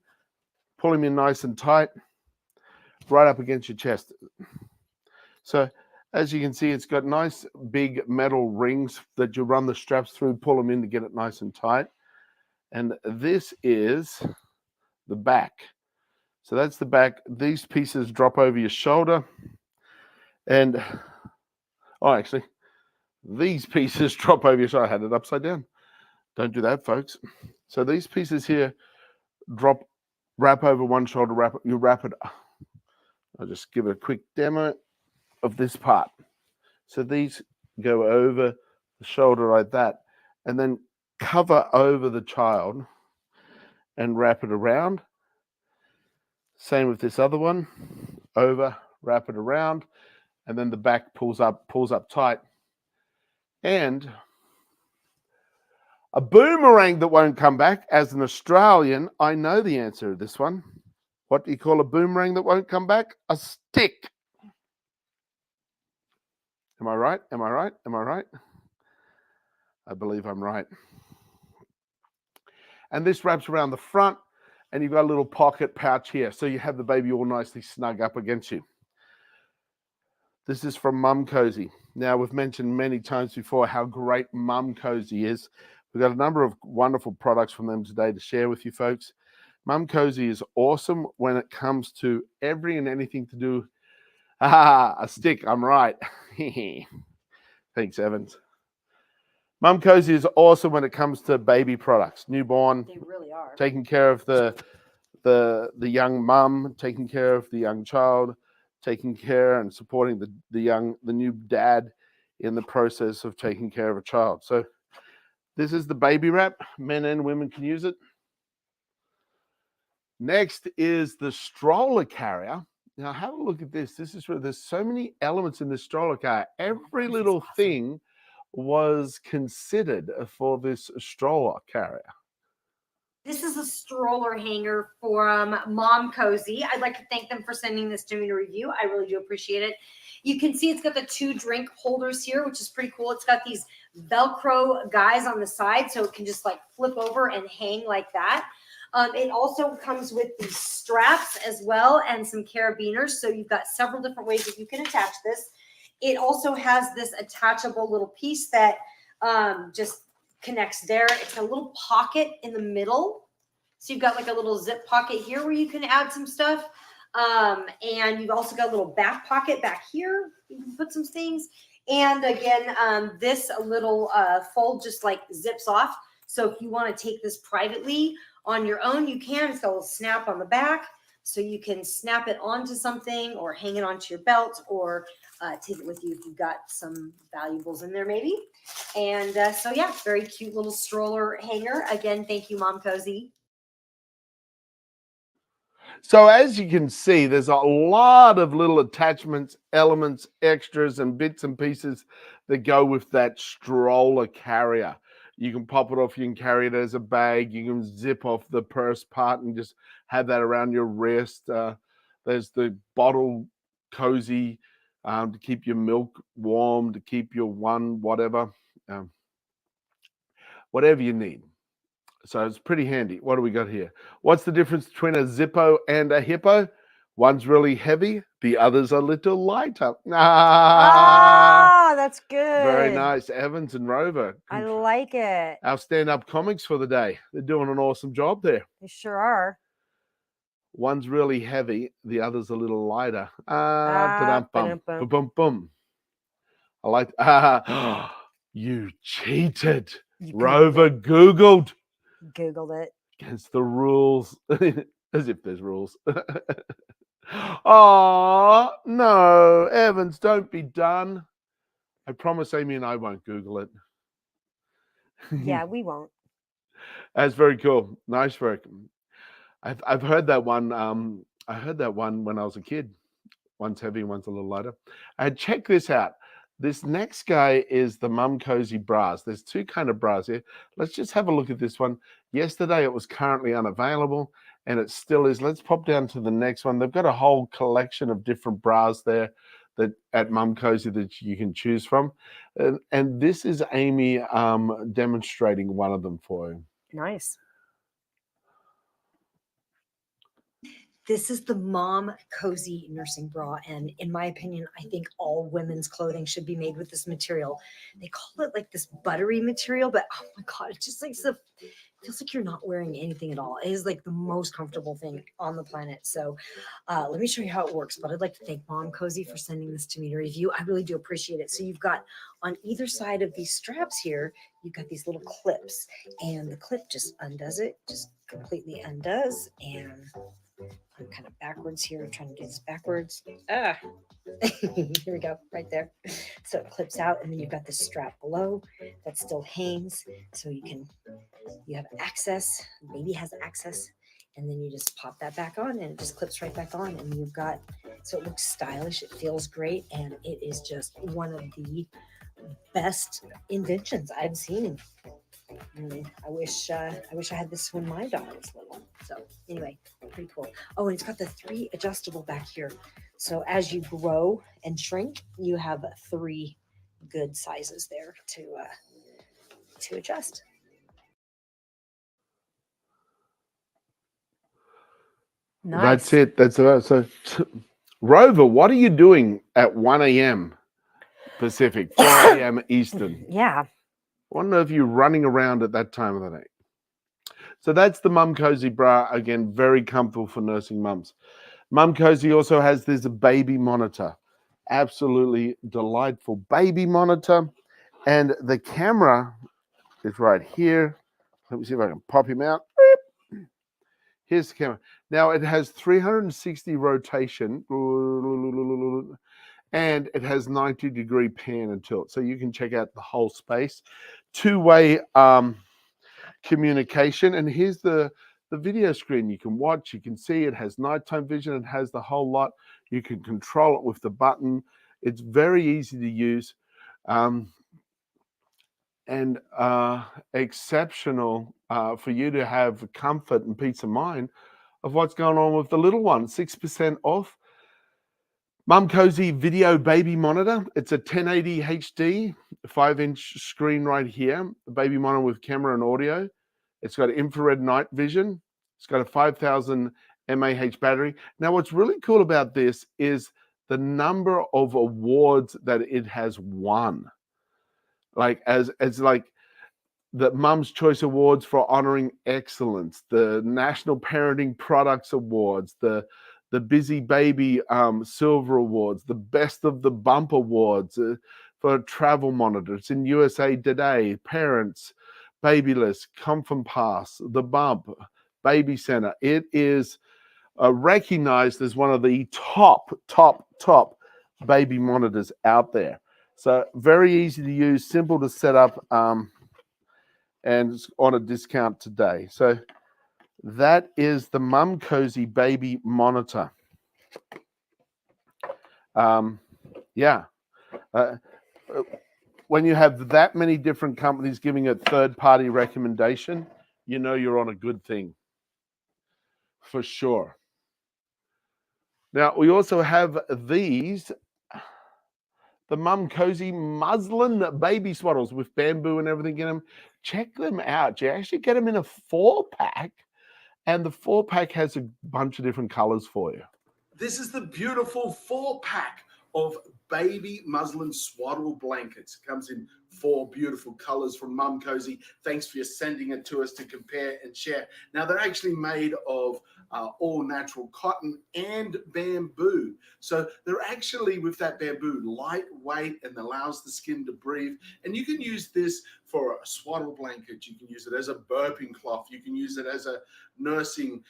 pull him in nice and tight, right up against your chest. So as you can see, it's got nice big metal rings that you run the straps through, pull them in to get it nice and tight. And this is the back. So that's the back. These pieces drop over your shoulder. And, actually, these pieces drop over your shoulder. I had it upside down. Don't do that, folks. So these pieces here wrap over one shoulder, you wrap it. I'll just give it a quick demo of this part. So these go over the shoulder like that, and then cover over the child and wrap it around. Same with this other one. Over, wrap it around, and then the back pulls up tight. And a boomerang that won't come back. As an Australian, I know the answer to this one. What do you call a boomerang that won't come back? A stick. Am I right? Am I right? Am I right? I believe I'm right. And this wraps around the front, and you've got a little pocket pouch here. So you have the baby all nicely snug up against you. This is from Mum Cozy. Now, we've mentioned many times before how great Mum Cozy is. We've got a number of wonderful products from them today to share with you folks. Mum Cozy is awesome when it comes to every and anything to do. A stick, I'm right. Thanks, Evans. Mum Cozy is awesome when it comes to baby products, newborn. They really are. Taking care of the young mum, taking care of the young child, taking care and supporting the new dad in the process of taking care of a child. So this is the baby wrap. Men and women can use it. Next is the stroller carrier. Now have a look at this. This is where there's so many elements in this stroller carrier. Every little thing was considered for this stroller carrier. This is a stroller hanger from Mom Cozy. I'd like to thank them for sending this to me to review. I really do appreciate it. You can see it's got the 2 drink holders here, which is pretty cool. It's got these Velcro guys on the side, so it can just like flip over and hang like that. It also comes with these straps as well and some carabiners. So you've got several different ways that you can attach this. It also has this attachable little piece that just connects there. It's a little pocket in the middle. So you've got like a little zip pocket here where you can add some stuff. And you've also got a little back pocket back here. You can put some things. And again, this little fold just like zips off. So if you want to take this privately on your own, you can. It's got a little snap on the back. So you can snap it onto something or hang it onto your belt or take it with you if you've got some valuables in there maybe. And so yeah, very cute little stroller hanger. Again, thank you, Mom Cozy. So as you can see, there's a lot of little attachments, elements, extras, and bits and pieces that go with that stroller carrier. You can pop it off, you can carry it as a bag, you can zip off the purse part and just have that around your wrist. There's the bottle cozy to keep your milk warm, to keep your whatever you need. So it's pretty handy. What do we got here? What's the difference between a Zippo and a Hippo? One's really heavy, the other's a little lighter. Ah, that's good. Very nice. Evans and Rover. I like it. Our stand-up comics for the day. They're doing an awesome job there. They sure are. One's really heavy, the other's a little lighter. Boom. I like you cheated. Rover Googled it. Against the rules. As if there's rules. Oh, no. Evans, don't be done. I promise Amy and I won't Google it. Yeah, we won't. That's very cool. Nice work. I've heard that one. I heard that one when I was a kid. One's heavy, one's a little lighter. Check this out. This next guy is the Mum Cozy bras. There's two kind of bras here. Let's just have a look at this one. Yesterday it was currently unavailable and it still is. Let's pop down to the next one. They've got a whole collection of different bras there that at Mum Cozy that you can choose from. And this is Amy demonstrating one of them for you. Nice. This is the Mom Cozy nursing bra. And in my opinion, I think all women's clothing should be made with this material. They call it like this buttery material, but oh my God, it just like feels like you're not wearing anything at all. It is like the most comfortable thing on the planet. So let me show you how it works. But I'd like to thank Mom Cozy for sending this to me to review. I really do appreciate it. So you've got on either side of these straps here, you've got these little clips. And the clip just undoes it, just completely undoes. And I'm kind of backwards here. I'm trying to do this backwards. Here we go, right there. So it clips out, and then you've got this strap below that still hangs. So you have access. Baby has access, and then you just pop that back on, and it just clips right back on. And you've got, so it looks stylish. It feels great, and it is just one of the best inventions I've seen. I wish I had this when my daughter was little. So anyway, pretty cool. Oh, and it's got the 3 adjustable back here. So as you grow and shrink, you have 3 good sizes there to adjust. Nice. That's it. That's about so. Rover, what are you doing at 1 a.m. Pacific, 4 a.m. Eastern? Yeah. I wonder if you're running around at that time of the day. So that's the Mum Cozy bra. Again, very comfortable for nursing mums. Mum Cozy also has this baby monitor. Absolutely delightful baby monitor. And the camera is right here. Let me see if I can pop him out. Here's the camera. Now it has 360 rotation. And it has 90-degree pan and tilt. So you can check out the whole space. 2-way communication. And here's the video screen you can watch. You can see it has nighttime vision. It has the whole lot. You can control it with the button. It's very easy to use. And exceptional for you to have comfort and peace of mind of what's going on with the little one. 6% off. Mum Cozy video baby monitor. It's a 1080 HD, 5-inch screen right here. The baby monitor with camera and audio. It's got infrared night vision. It's got a 5,000 mAh battery. Now, what's really cool about this is the number of awards that it has won. Like as like the Mum's Choice Awards for honoring excellence, the National Parenting Products Awards, the the Busy Baby Silver Awards, the Best of the Bump Awards for Travel Monitor. It's in USA Today, Parents, Babyless, Comfort Pass, The Bump, Baby Center. It is recognized as one of the top baby monitors out there. So very easy to use, simple to set up, and it's on a discount today. So that is the Mum Cozy Baby Monitor. Yeah. When you have that many different companies giving a third-party recommendation, you know you're on a good thing. For sure. Now, we also have these, the Mum Cozy muslin baby swaddles with bamboo and everything in them. Check them out. You actually get them in a 4-pack, and the 4-pack has a bunch of different colors for you. This is the beautiful 4-pack of baby muslin swaddle blankets. It comes in 4 beautiful colors from Mum Cozy. Thanks for sending it to us to compare and share. Now, they're actually made of all natural cotton and bamboo. So they're actually, with that bamboo, lightweight and allows the skin to breathe. And you can use this for a swaddle blanket. You can use it as a burping cloth. You can use it as a nursing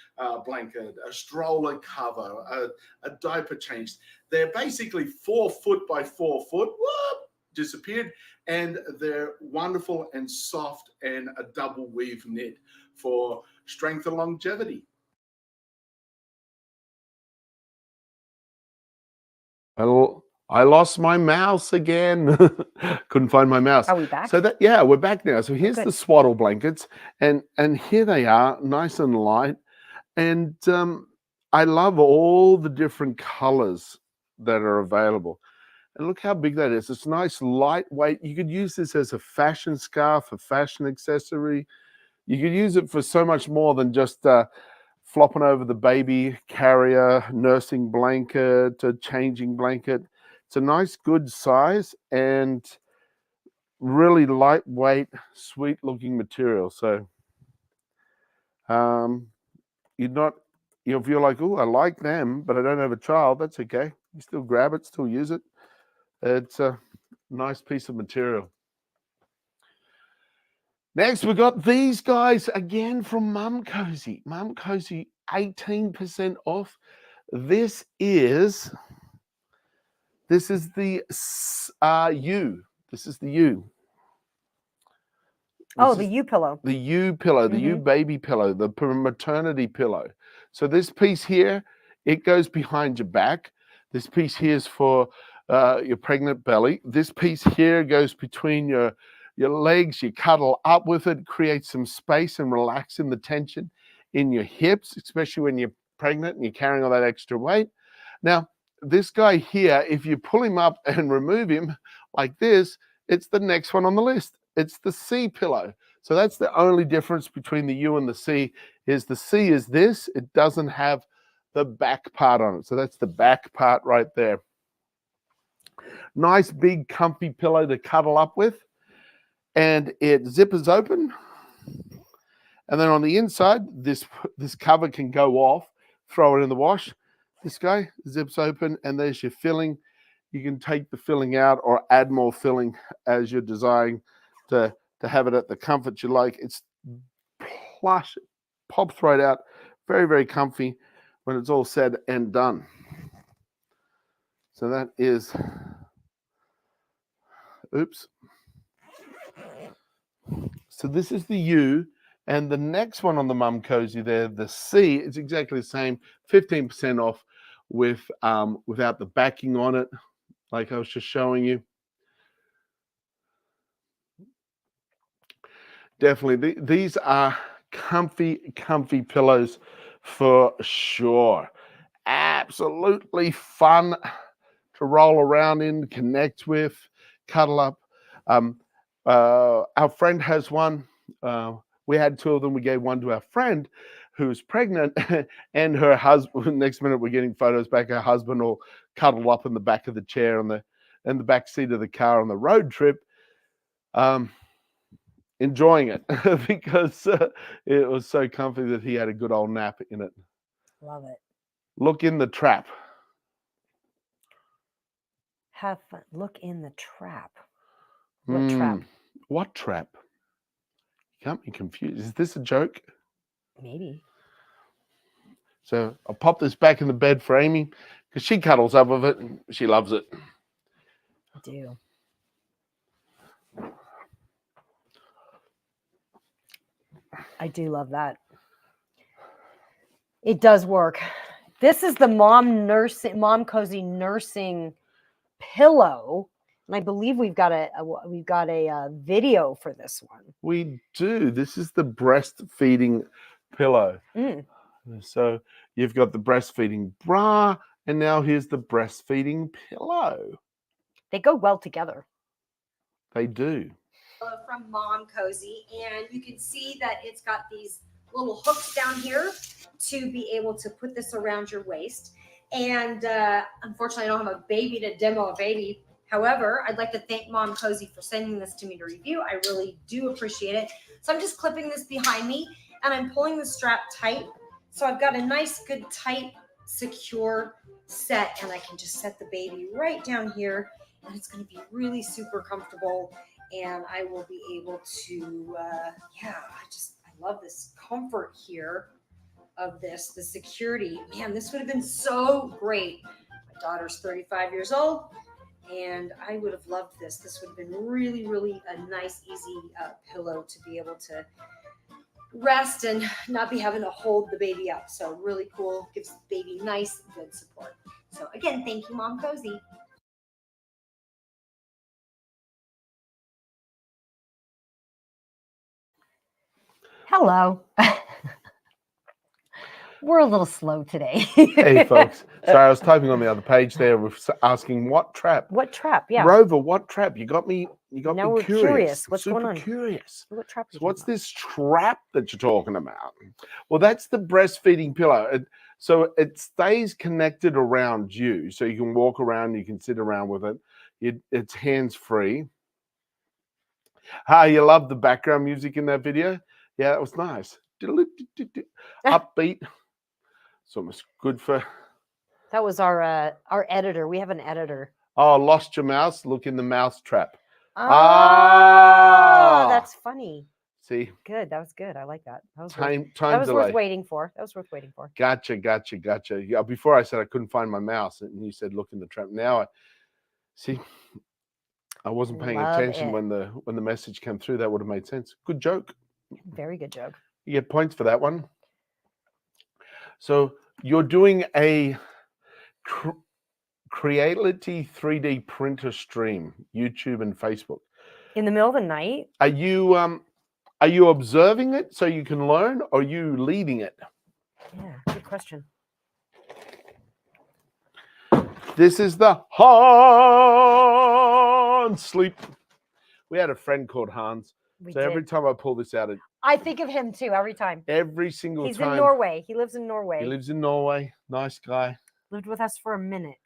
blanket, a stroller cover, a diaper change. They're basically 4 foot by 4 foot. Whoop, disappeared. And they're wonderful and soft and a double weave knit for strength and longevity. I lost my mouse again. Couldn't find my mouse. Are we back? So that, yeah, we're back now. So here's good. the swaddle blankets, and here they are, nice and light. And I love all the different colors that are available. And look how big that is. It's nice, lightweight. You could use this as a fashion scarf, a fashion accessory. You could use it for so much more than just flopping over the baby carrier, nursing blanket, a changing blanket. It's a nice, good size and really lightweight, sweet-looking material. So you're not, if you're like, oh, I like them, but I don't have a child, that's okay. You still grab it, still use it. It's a nice piece of material. Next, we got these guys again from Mum Cozy. Mum Cozy, 18% off. This is the U. This is the U. Oh, the U pillow. The U pillow, the U baby pillow, the maternity pillow. So this piece here, it goes behind your back. This piece here is for your pregnant belly. This piece here goes between your legs. You cuddle up with it, create some space and relaxing the tension in your hips, especially when you're pregnant and you're carrying all that extra weight. Now, this guy here, if you pull him up and remove him like this, it's the next one on the list. It's the C pillow. So that's the only difference between the U and the C, is the C is this. It doesn't have the back part on it. So that's the back part right there. Nice, big, comfy pillow to cuddle up with. And it zippers open. And then on the inside, this cover can go off. Throw it in the wash. This guy zips open, and there's your filling. You can take the filling out or add more filling as you're desiring to have it at the comfort you like. It's plush, pops right out. Very, very comfy when it's all said and done. So that is, oops. So this is the U, and the next one on the Mum Cozy there, the C, is exactly the same, 15% off with without the backing on it, like I was just showing you. Definitely, these are comfy pillows for sure. Absolutely fun to roll around in, connect with, cuddle up. Our friend has one. We had 2 of them. We gave one to our friend who's pregnant, and her husband. Next minute, we're getting photos back. Her husband will cuddle up in the back of the chair in the back seat of the car on the road trip, enjoying it because it was so comfy that he had a good old nap in it. Love it. Look in the trap. Have fun. Look in the trap. What trap? What trap? You can't be confused. Is this a joke? Maybe. So I'll pop this back in the bed for Amy because she cuddles up with it and she loves it. I do. I do love that. It does work. This is the Mom Cozy nursing pillow, and I believe we've got a video for this one. We do. This is the breastfeeding pillow. So you've got the breastfeeding bra, and now here's the breastfeeding pillow. They go well together. They do. From Mom Cozy, and you can see that it's got these little hooks down here to be able to put this around your waist. And unfortunately, I don't have a baby to demo a baby. However, I'd like to thank Mom Cozy for sending this to me to review. I really do appreciate it. So I'm just clipping this behind me, and I'm pulling the strap tight. So I've got a nice, good, tight, secure set, and I can just set the baby right down here, and it's going to be really super comfortable. And I will be able to, I love this comfort here of this, the security. Man, this would have been so great. My daughter's 35 years old, and I would have loved this. This would have been really, really a nice, easy pillow to be able to rest and not be having to hold the baby up. So really cool, gives the baby nice, good support. So again, thank you, Mom Cozy. Hello. We're a little slow today. Hey, folks. Sorry, I was typing on the other page there with asking what trap. What trap? Yeah. Rover, what trap? You got me. You got Now me we're curious. What's Super going on? Curious. What trap? So what's this trap that you're talking about? Well, that's the breastfeeding pillow. So it stays connected around you, so you can walk around, you can sit around with it. It's hands-free. You love the background music in that video? Yeah, that was nice. Upbeat. It's almost good for. That was our editor. We have an editor. Oh, lost your mouse? Look in the mouse trap. Oh, that's funny. See? Good. That was good. I like that. That was Time worth delay. waiting for. That was worth waiting for. Gotcha. Yeah, before I said I couldn't find my mouse, and you said look in the trap. Now I see. I wasn't paying attention when the message came through. That would have made sense. Good joke. Very good joke. You get points for that one. So you're doing a Creativity 3D printer stream, YouTube and Facebook. In the middle of the night? Are you observing it so you can learn, or are you leading it? Yeah, good question. This is the Hans sleep. We had a friend called Hans. Every time I pull this out, I think of him too every time. Every single time. He's in Norway. He lives in Norway. He lives in Norway. Nice guy. Lived with us for a minute.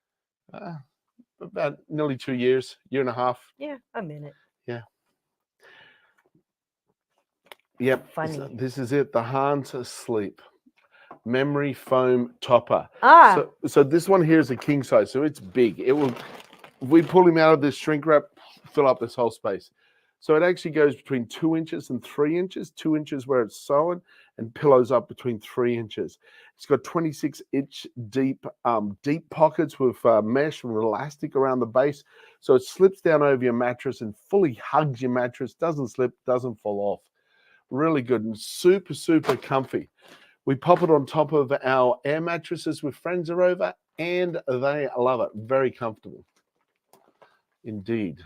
About nearly 2 years, year and a half. Yeah, a minute. Yeah. Yep. Funny. This is it. The Hans sleep memory foam topper. So this one here is a king size, so it's big. It will. If we pull him out of this shrink wrap, fill up this whole space. So it actually goes between 2 inches and 3 inches, 2 inches where it's sewn, and pillows up between 3 inches. It's got 26-inch deep pockets with mesh and elastic around the base. So it slips down over your mattress and fully hugs your mattress, doesn't slip, doesn't fall off. Really good and super, super comfy. We pop it on top of our air mattresses with friends are over, and they love it. Very comfortable. Indeed.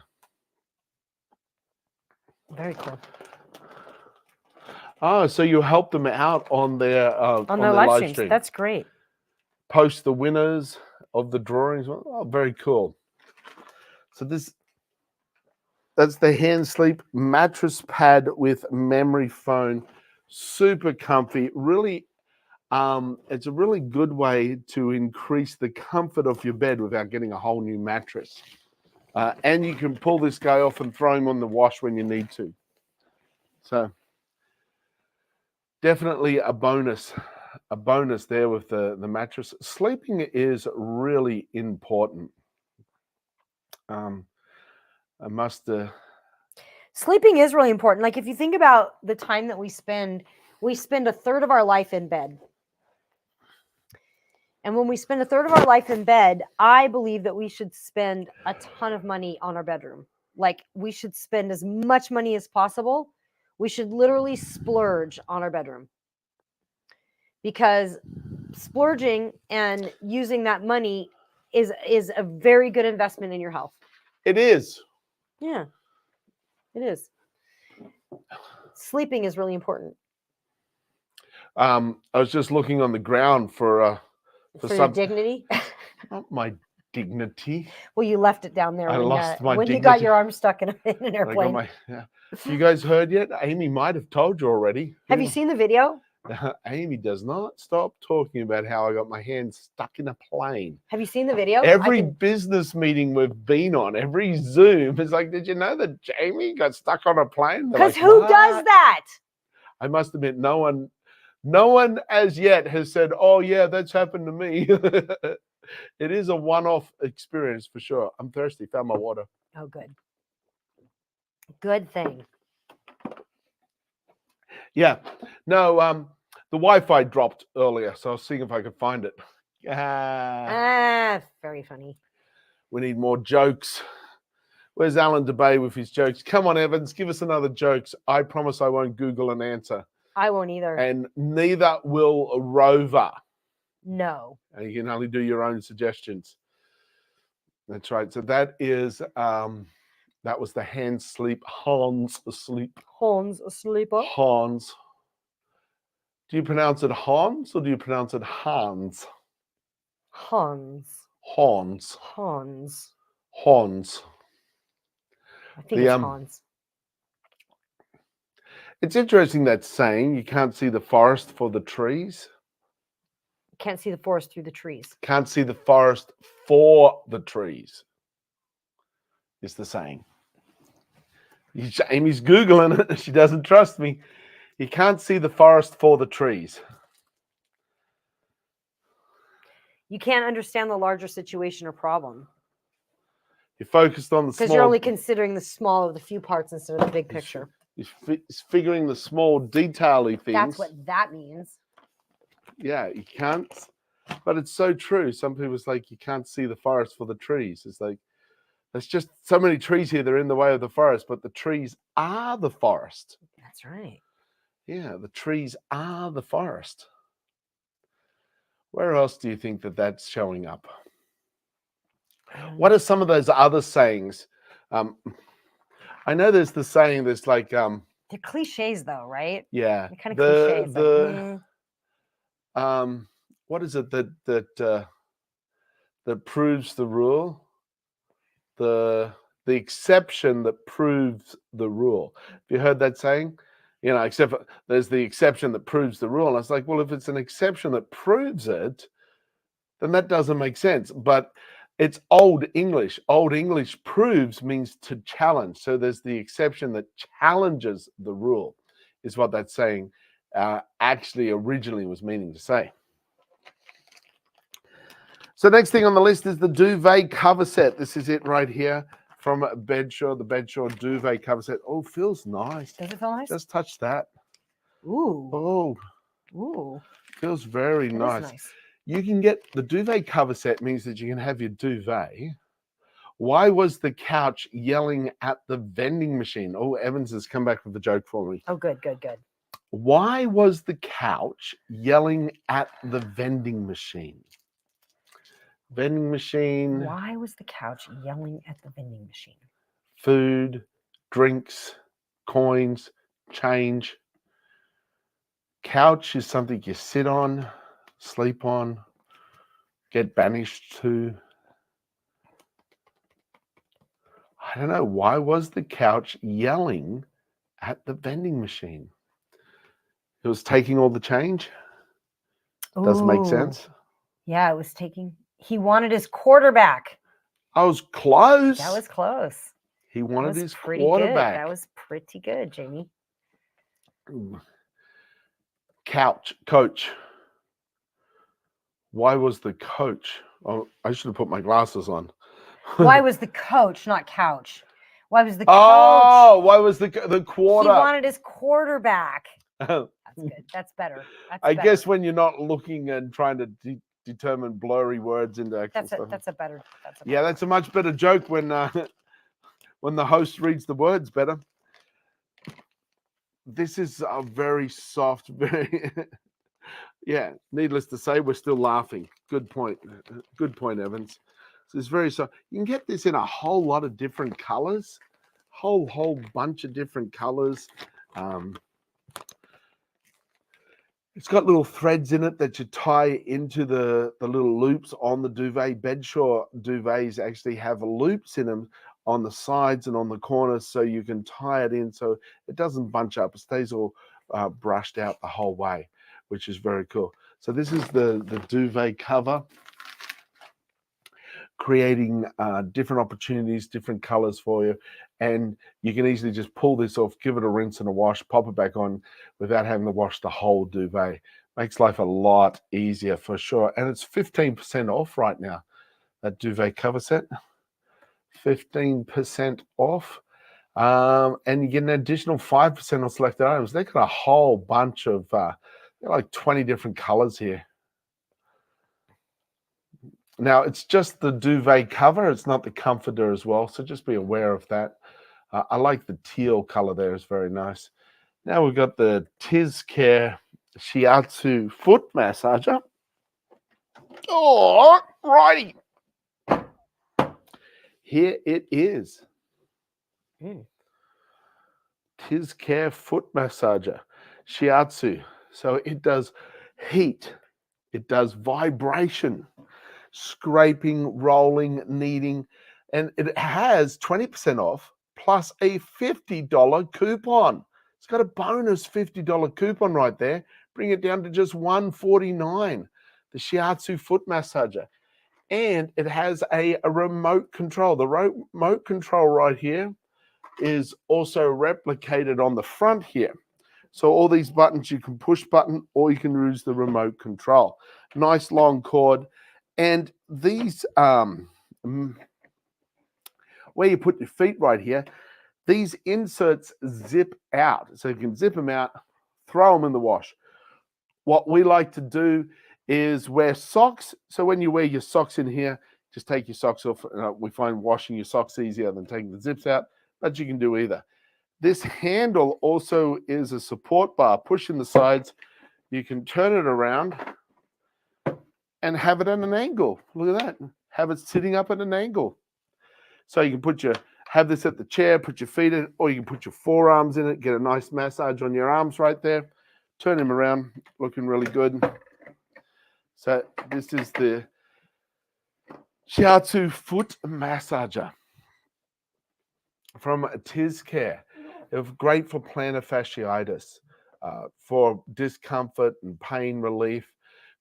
Very cool. Oh, so you help them out on their live streams. That's great. Post the winners of the drawings. Oh, very cool. So that's the hand sleep mattress pad with memory foam. Super comfy. Really, it's a really good way to increase the comfort of your bed without getting a whole new mattress. And you can pull this guy off and throw him on the wash when you need to. So definitely a bonus a bonus there with the mattress. Sleeping is really important. I must. Sleeping is really important. Like if you think about the time that we spend a third of our life in bed. And when we spend a third of our life in bed, I believe that we should spend a ton of money on our bedroom. Like we should spend as much money as possible. We should literally splurge on our bedroom. Because splurging and using that money is a very good investment in your health. It is. Yeah, it is. Sleeping is really important. I was just looking on the ground for your dignity. Not my dignity. Well, you left it down there I when, lost my when dignity. you got your arm stuck in an airplane. You guys heard yet? Amy might have told you already. Have you seen the video? Amy does not stop talking about how I got my hand stuck in a plane. Have you seen the video? Every business meeting we've been on, every Zoom, is like, did you know that Jamie got stuck on a plane? Because who does that? I must admit, no one as yet has said, oh yeah, that's happened to me. It is a one-off experience for sure. I'm thirsty. Found my water. Oh, good. Good thing. Yeah. No, the Wi-Fi dropped earlier, so I was seeing if I could find it. Very funny. We need more jokes. Where's Alan DeBay with his jokes? Come on, Evans, give us another jokes. I promise I won't Google an answer. I won't either. And neither will Rover. No. And you can only do your own suggestions. That's right. So that is that was the hand sleep. Hans asleep. Hans asleep. Hans. Do you pronounce it Hans or do you pronounce it Hans? Hans. Hans. Hans. Hans. I think it's Hans. It's interesting that saying, you can't see the forest for the trees. Can't see the forest through the trees. Can't see the forest for the trees. Is the saying. Amy's Googling it. She doesn't trust me. You can't see the forest for the trees. You can't understand the larger situation or problem. You're focused on the small. Because you're only considering the small of the few parts instead of the big picture. It's figuring the small detail-y things. That's what that means. Yeah, you can't. But it's so true. Some people it's like, you can't see the forest for the trees. It's like, there's just so many trees here. They're in the way of the forest, but the trees are the forest. That's right. Yeah, the trees are the forest. Where else do you think that that's showing up? What are some of those other sayings? I know there's the saying, there's like... they're cliches though, right? Yeah. They're kind of cliches. What is it that proves the rule? The exception that proves the rule. Have you heard that saying? You know, except for, there's the exception that proves the rule. And I was like, well, if it's an exception that proves it, then that doesn't make sense. But it's Old English. Old English proves means to challenge. So there's the exception that challenges the rule, is what that saying actually originally was meaning to say. So next thing on the list is the duvet cover set. This is it right here from Bedsure, the Bedsure duvet cover set. Oh, feels nice. Does it feel nice? Just touch that. Ooh. Oh. Ooh. Feels very nice. Nice. You can get the duvet cover set, means that you can have your duvet. Why was the couch yelling at the vending machine? Oh, Evans has come back with the joke for me. Oh, good, good, good. Why was the couch yelling at the vending machine? Vending machine. Why was the couch yelling at the vending machine? Food, drinks, coins, change. Couch is something you sit on, sleep on, get banished to. I don't know. Why was the couch yelling at the vending machine? It was taking all the change. Doesn't make sense. Yeah, it was taking. He wanted his quarterback. I was close. That was close. He wanted his pretty quarterback. Good. That was pretty good, Jamie. Couch, coach. Why was the coach? Oh, I should have put my glasses on. Why was the coach, not couch? Why was the Oh, coach? why was the He quarter? wanted his quarterback. That's good. That's better. That's I better. guess when you're not looking and trying to determine blurry words into actual stuff. That's a better. Yeah, that's a much better joke when when the host reads the words better. This is a very soft, very yeah. Needless to say, we're still laughing. Good point. Good point, Evans. So it's very soft. You can get this in a whole lot of different colors, whole bunch of different colors. It's got little threads in it that you tie into the little loops on the duvet. Bedshore duvets actually have loops in them on the sides and on the corners, so you can tie it in so it doesn't bunch up. It stays all brushed out the whole way, which is very cool. So this is the duvet cover, creating different opportunities, different colors for you. And you can easily just pull this off, give it a rinse and a wash, pop it back on without having to wash the whole duvet. Makes life a lot easier for sure. And it's 15% off right now, that duvet cover set. 15% off. And you get an additional 5% on selected items. They got a whole bunch of, like 20 different colors here. Now, it's just the duvet cover. It's not the comforter as well. So just be aware of that. I like the teal color there. It's very nice. Now we've got the Tiz Care Shiatsu foot massager. Oh, righty. Here it is. Tiz Care foot massager. Shiatsu. So it does heat. It does vibration, scraping, rolling, kneading, and it has 20% off plus a $50 coupon. It's got a bonus $50 coupon right there. Bring it down to just $149. The Shiatsu foot massager. And it has a remote control. The remote control right here is also replicated on the front here. So all these buttons, you can push button or you can use the remote control. Nice long cord. And these, where you put your feet right here, these inserts zip out. So you can zip them out, throw them in the wash. What we like to do is wear socks. So when you wear your socks in here, just take your socks off. We find washing your socks easier than taking the zips out, but you can do either. This handle also is a support bar. Push in the sides. You can turn it around and have it at an angle. Look at that. Have it sitting up at an angle. So you can have this at the chair, put your feet in, or you can put your forearms in it, get a nice massage on your arms right there. Turn him around, looking really good. So this is the Shiatsu foot massager from Tiz Care. It's great for plantar fasciitis, for discomfort and pain relief,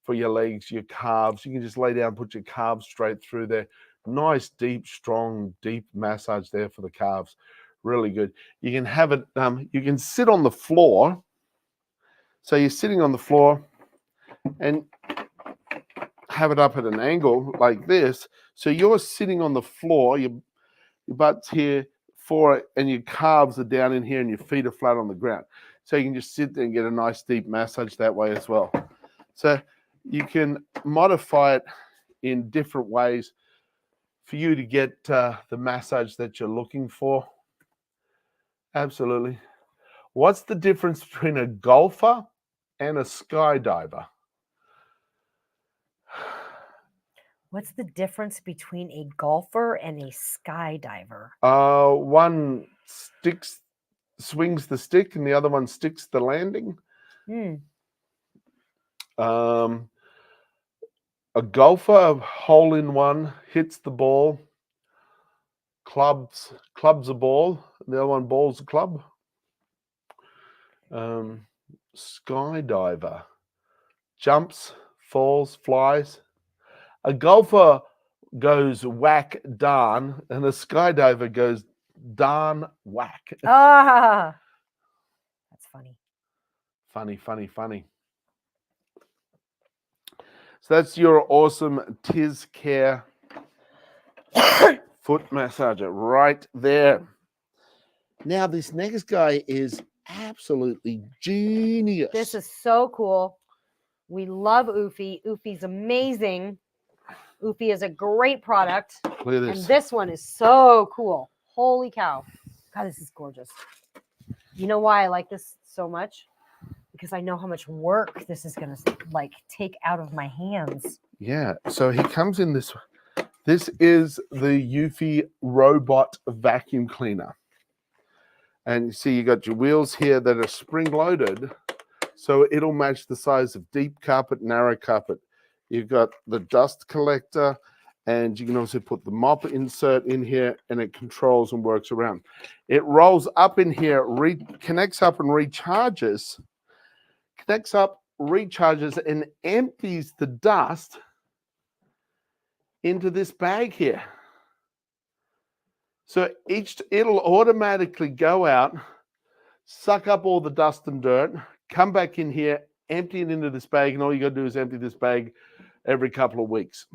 for your legs, your calves. You can just lay down, put your calves straight through there. Nice, deep, strong, deep massage there for the calves. Really good. You can have it, you can sit on the floor. So you're sitting on the floor and have it up at an angle like this. So you're sitting on the floor, your butt's here, and your calves are down in here and your feet are flat on the ground. So you can just sit there and get a nice deep massage that way as well. So you can modify it in different ways for you to get the massage that you're looking for. Absolutely. What's the difference between a golfer and a skydiver? What's the difference between a golfer and a skydiver? One swings the stick and the other one sticks the landing. A golfer, a hole in one, hits the ball, clubs a ball, the other one balls a club. Skydiver, jumps, falls, flies. A golfer goes whack, darn, and a skydiver goes darn, whack. Ah, that's funny. Funny. So that's your awesome Tiz Care foot massager right there. Now, this next guy is absolutely genius. This is so cool. We love Oofy. Oofy's amazing. Oofy is a great product. Look at And this. this one is so cool. Holy cow. God, this is gorgeous. You know why I like this so much? Because I know how much work this is going to like take out of my hands. Yeah. So he comes in this. This is the Eufy robot vacuum cleaner. And you see you got your wheels here that are spring loaded. So it'll match the size of deep carpet, narrow carpet. You've got the dust collector, and you can also put the mop insert in here, and it controls and works around. It rolls up in here, connects up and recharges, and empties the dust into this bag here. So it'll automatically go out, suck up all the dust and dirt, come back in here, empty it into this bag, and all you got to do is empty this bag every couple of weeks.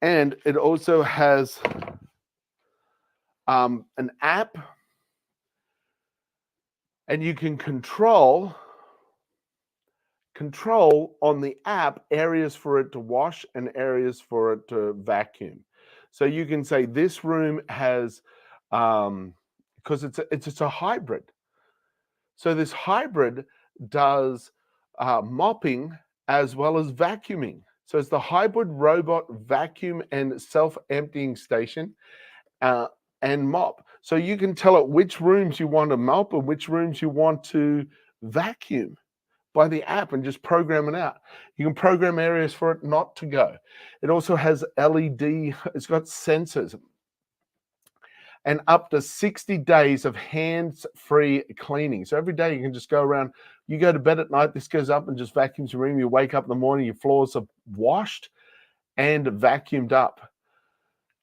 And it also has an app, and you can control on the app areas for it to wash and areas for it to vacuum. So you can say this room has, because it's a hybrid. So this hybrid does mopping as well as vacuuming. So it's the hybrid robot vacuum and self-emptying station and mop. So you can tell it which rooms you want to mop and which rooms you want to vacuum by the app and just program it out. You can program areas for it not to go. It also has LED, it's got sensors, and up to 60 days of hands-free cleaning. So every day you can just go around, you go to bed at night, this goes up and just vacuums your room. You wake up in the morning, your floors are washed and vacuumed up.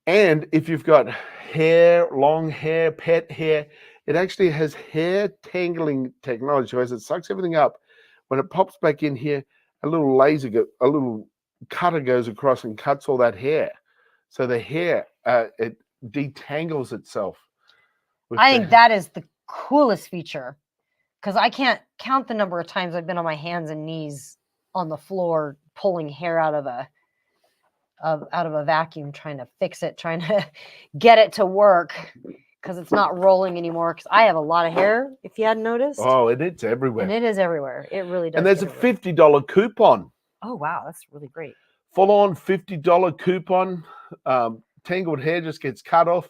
And if you've got hair, long hair, pet hair, it actually has hair tangling technology. So as it sucks everything up, when it pops back in here, a little cutter goes across and cuts all that hair. So the hair, it detangles itself. I think that is the coolest feature, because I can't count the number of times I've been on my hands and knees on the floor pulling hair out of a vacuum, trying to fix it, trying to get it to work, because it's not rolling anymore. Because I have a lot of hair, if you hadn't noticed. Oh, and it's everywhere. And it is everywhere. It really does. And there's a $50 coupon. Oh, wow. That's really great. Full on $50 coupon. Tangled hair just gets cut off.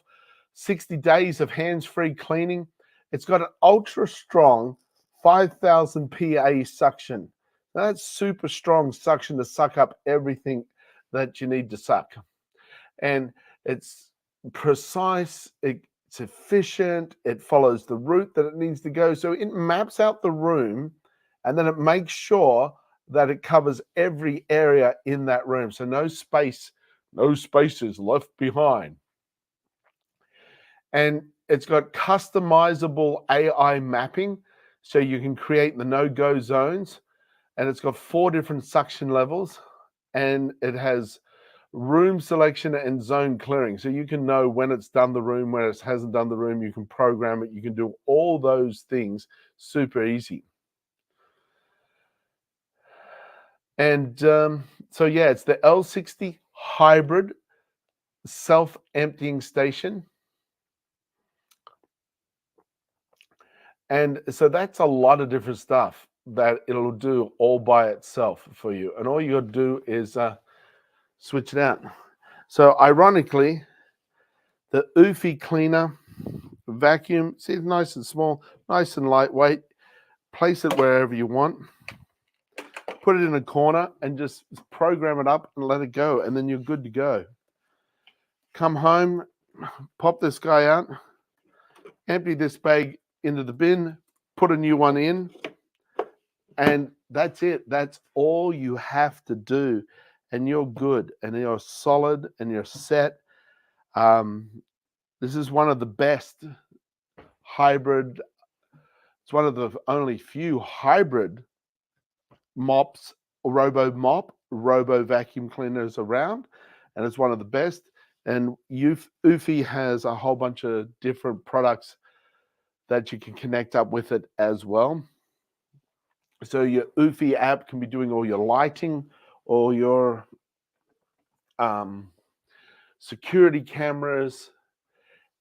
60 days of hands-free cleaning. It's got an ultra strong 5,000 PA suction. That's super strong suction to suck up everything that you need to suck. And it's precise, it's efficient, it follows the route that it needs to go. So it maps out the room, and then it makes sure that it covers every area in that room. So no space is left behind. And it's got customizable AI mapping, so you can create the no-go zones. And it's got 4 different suction levels, and it has room selection and zone clearing. So you can know when it's done the room, when it hasn't done the room. You can program it. You can do all those things super easy. And so, yeah, it's the L60 hybrid self-emptying station. And so that's a lot of different stuff that it'll do all by itself for you. And all you got to do is switch it out. So ironically, the Oofy cleaner vacuum, see, it's nice and small, nice and lightweight. Place it wherever you want. Put it in a corner and just program it up and let it go. And then you're good to go. Come home, pop this guy out, empty this bag into the bin, put a new one in, and that's it. That's all you have to do, and you're good, and you're solid, and you're set. This is one of the best hybrid. It's one of the only few hybrid mops robo mop, robo vacuum cleaners around, and it's one of the best. And Eufy has a whole bunch of different products that you can connect up with it as well. So your Eufy app can be doing all your lighting, all your security cameras,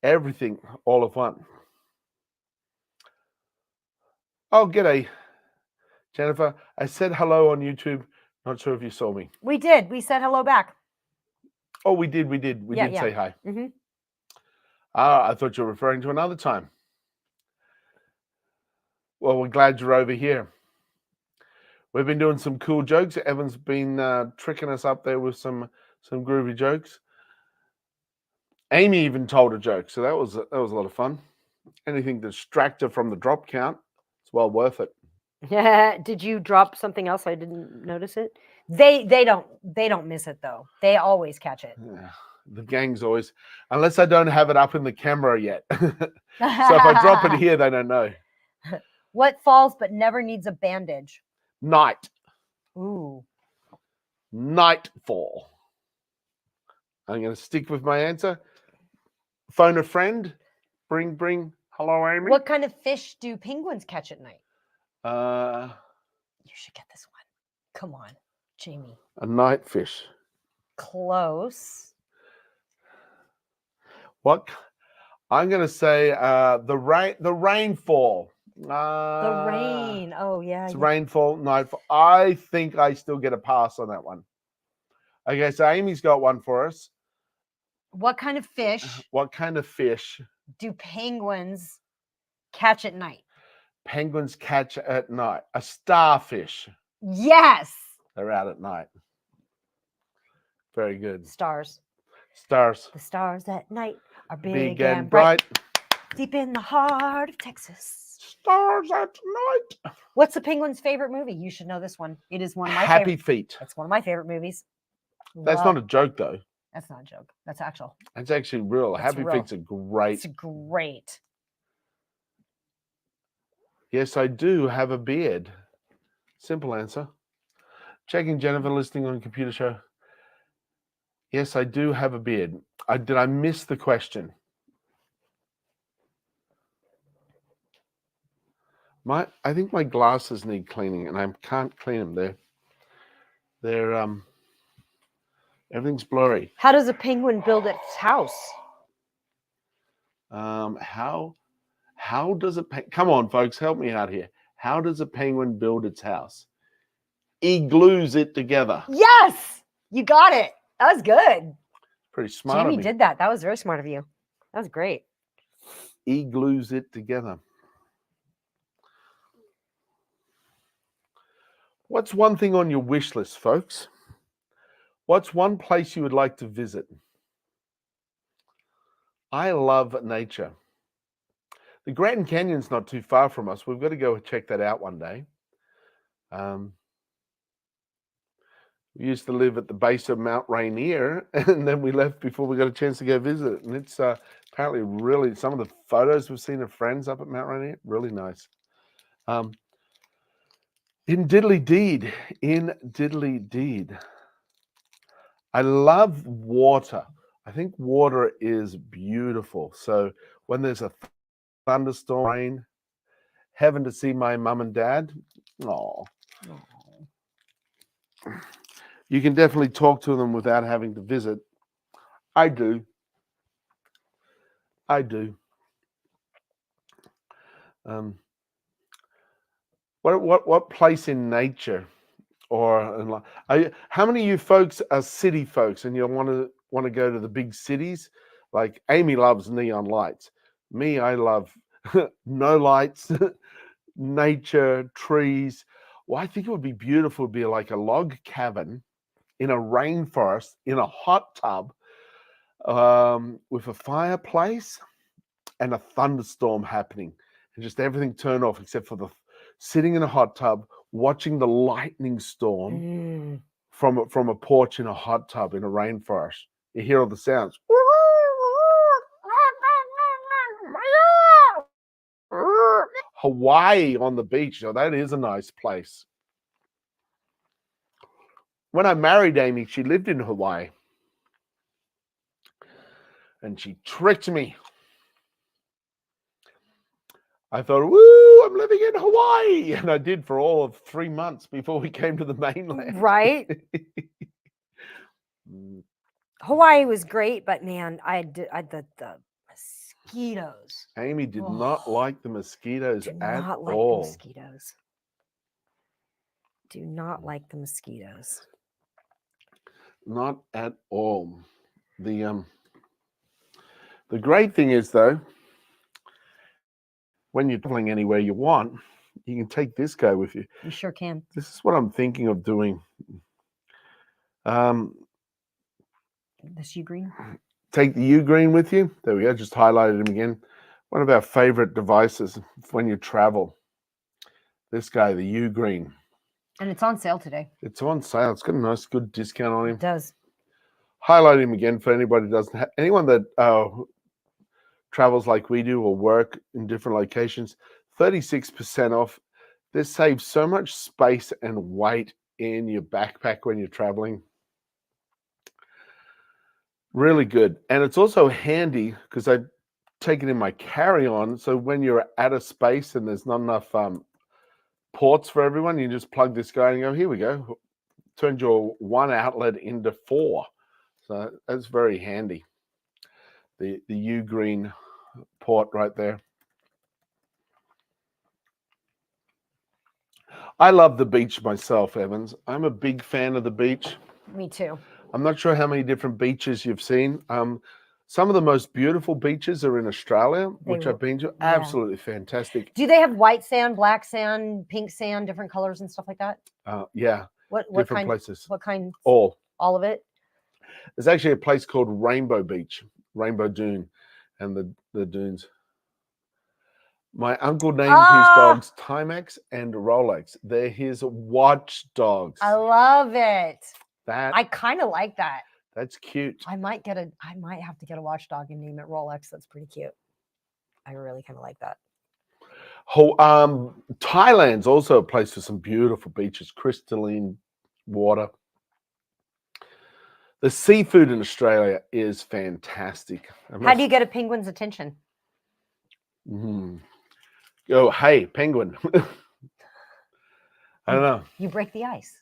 everything all of one. Oh, g'day, Jennifer. I said hello on YouTube. Not sure if you saw me. We did. We said hello back. Oh, we did. We Yeah, did say hi. Mm-hmm. I thought you were referring to another time. Well, we're glad you're over here. We've been doing some cool jokes. Evan's been tricking us up there with some groovy jokes. Amy even told a joke, so that was a lot of fun. Anything to distract her from the drop count, it's well worth it. Yeah. Did you drop something else? I didn't notice it. They don't miss it though. They always catch it. Yeah, the gang's always, unless I don't have it up in the camera yet. So if I drop it here, they don't know. What falls but never needs a bandage? Night. Ooh. Nightfall. I'm going to stick with my answer. Phone a friend. Bring. Hello, Amy. What kind of fish do penguins catch at night? You should get this one. Come on, Jamie. A night fish. Close. What? I'm going to say the rainfall. The rain. Oh, yeah. It's rainfall, nightfall. I think I still get a pass on that one. Okay, so Amy's got one for us. What kind of fish What kind of fish do penguins catch at night? penguins catch at night? A starfish. Yes. They're out at night. Very good. Stars. Stars. The stars at night are Big and bright. Deep in the heart of Texas. Stars at night. What's the penguin's favorite movie? You should know this one. It is one of my Happy favorite. Feet. It's one of my favorite movies. That's not a joke, though. That's not a joke. That's actual. It's actually real. That's Happy real. Feet's a great. It's great. Yes, I do have a beard. Simple answer. Checking Jennifer listening on computer show. Yes, I do have a beard. Did I miss the question? I think my glasses need cleaning, and I can't clean them. They're everything's blurry. How does a penguin build its house? How does a come on, folks, help me out here. How does a penguin build its house? He glues it together. Yes, you got it. That was good. Pretty smart. Jamie did that. That was very smart of you. That was great. He glues it together. What's one thing on your wish list, folks? What's one place you would like to visit? I love nature. The Grand Canyon's not too far from us. We've got to go check that out one day. We used to live at the base of Mount Rainier, and then we left before we got a chance to go visit it. And it's apparently really, some of the photos we've seen of friends up at Mount Rainier, really nice. In Diddly Deed. I love water. I think water is beautiful. So when there's a thunderstorm, rain, heaven to see my mum and dad. Oh, you can definitely talk to them without having to visit. I do. What place in nature, or how many of you folks are city folks and you want to go to the big cities? Like Amy loves neon lights. Me, I love no lights, nature, trees. Well, I think it would be beautiful to be like a log cabin in a rainforest in a hot tub with a fireplace and a thunderstorm happening, and just everything turned off except for the sitting in a hot tub watching the lightning storm from a porch in a hot tub in a rainforest. You hear all the sounds. Hawaii on the beach. That is a nice place. when I married Amy, she lived in Hawaii. And she tricked me. I thought, woo, I'm living in Hawaii. And I did for all of 3 months before we came to the mainland. Right? Hawaii was great, but man, the mosquitoes. Amy did not like the mosquitoes Do at not like the all. mosquitoes. Do not like the mosquitoes. Not at all. The great thing is, though, when you're traveling anywhere you want, you can take this guy with you. You sure can. This is what I'm thinking of doing. This U green. Take the U green with you. There we go. Just highlighted him again. One of our favorite devices when you travel. This guy, the U green. And it's on sale today. It's on sale. It's got a nice, good discount on him. It does. Highlight him again for anybody who doesn't have, anyone that travels like we do or work in different locations. 36% off. This saves so much space and weight in your backpack when you're traveling. Really good. And it's also handy because I take it in my carry-on. So when you're at a space and there's not enough ports for everyone, you just plug this guy and go, here we go. Turns your one outlet into 4. So that's very handy. The U green port right there. I love the beach myself, Evans. I'm a big fan of the beach. Me too. I'm not sure how many different beaches you've seen. Some of the most beautiful beaches are in Australia, which I've been to. Yeah. Absolutely fantastic. Do they have white sand, black sand, pink sand, different colors and stuff like that? Yeah, What different kind? places. What kind? All of it? There's actually a place called Rainbow Beach, Rainbow Dune, and the dunes. My uncle named his dogs Timex and Rolex. They're his watchdogs. I love it. That I kind of like that. That's cute. I might have to get a watchdog and name it Rolex. That's pretty cute. I really kind of like that. Thailand's also a place for some beautiful beaches, crystalline water. The seafood in Australia is fantastic. How do you get a penguin's attention? Oh, hey, penguin. I don't know. You break the ice.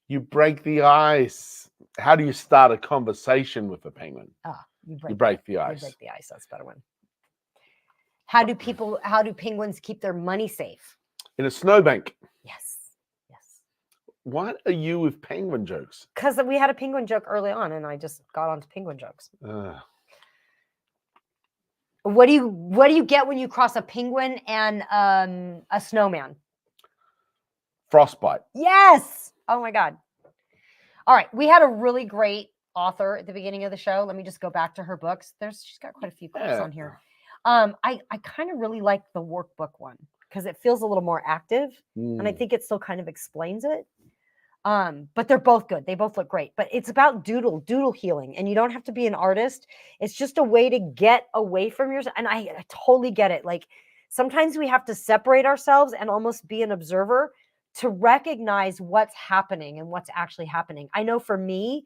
You break the ice. How do you start a conversation with a penguin? You break the ice. You break the ice. That's a better one. How do penguins keep their money safe? In a snowbank. Yes. What are you with penguin jokes? Because we had a penguin joke early on, and I just got onto penguin jokes. What do you get when you cross a penguin and a snowman? Frostbite. Yes. Oh my God. All right. We had a really great author at the beginning of the show. Let me just go back to her books. She's got quite a few quotes on here. I kind of really like the workbook one because it feels a little more active, and I think it still kind of explains it. But they're both good. They both look great. But it's about doodle healing, and you don't have to be an artist. It's just a way to get away from yourself. And I totally get it. Like sometimes we have to separate ourselves and almost be an observer to recognize what's happening and what's actually happening. I know for me,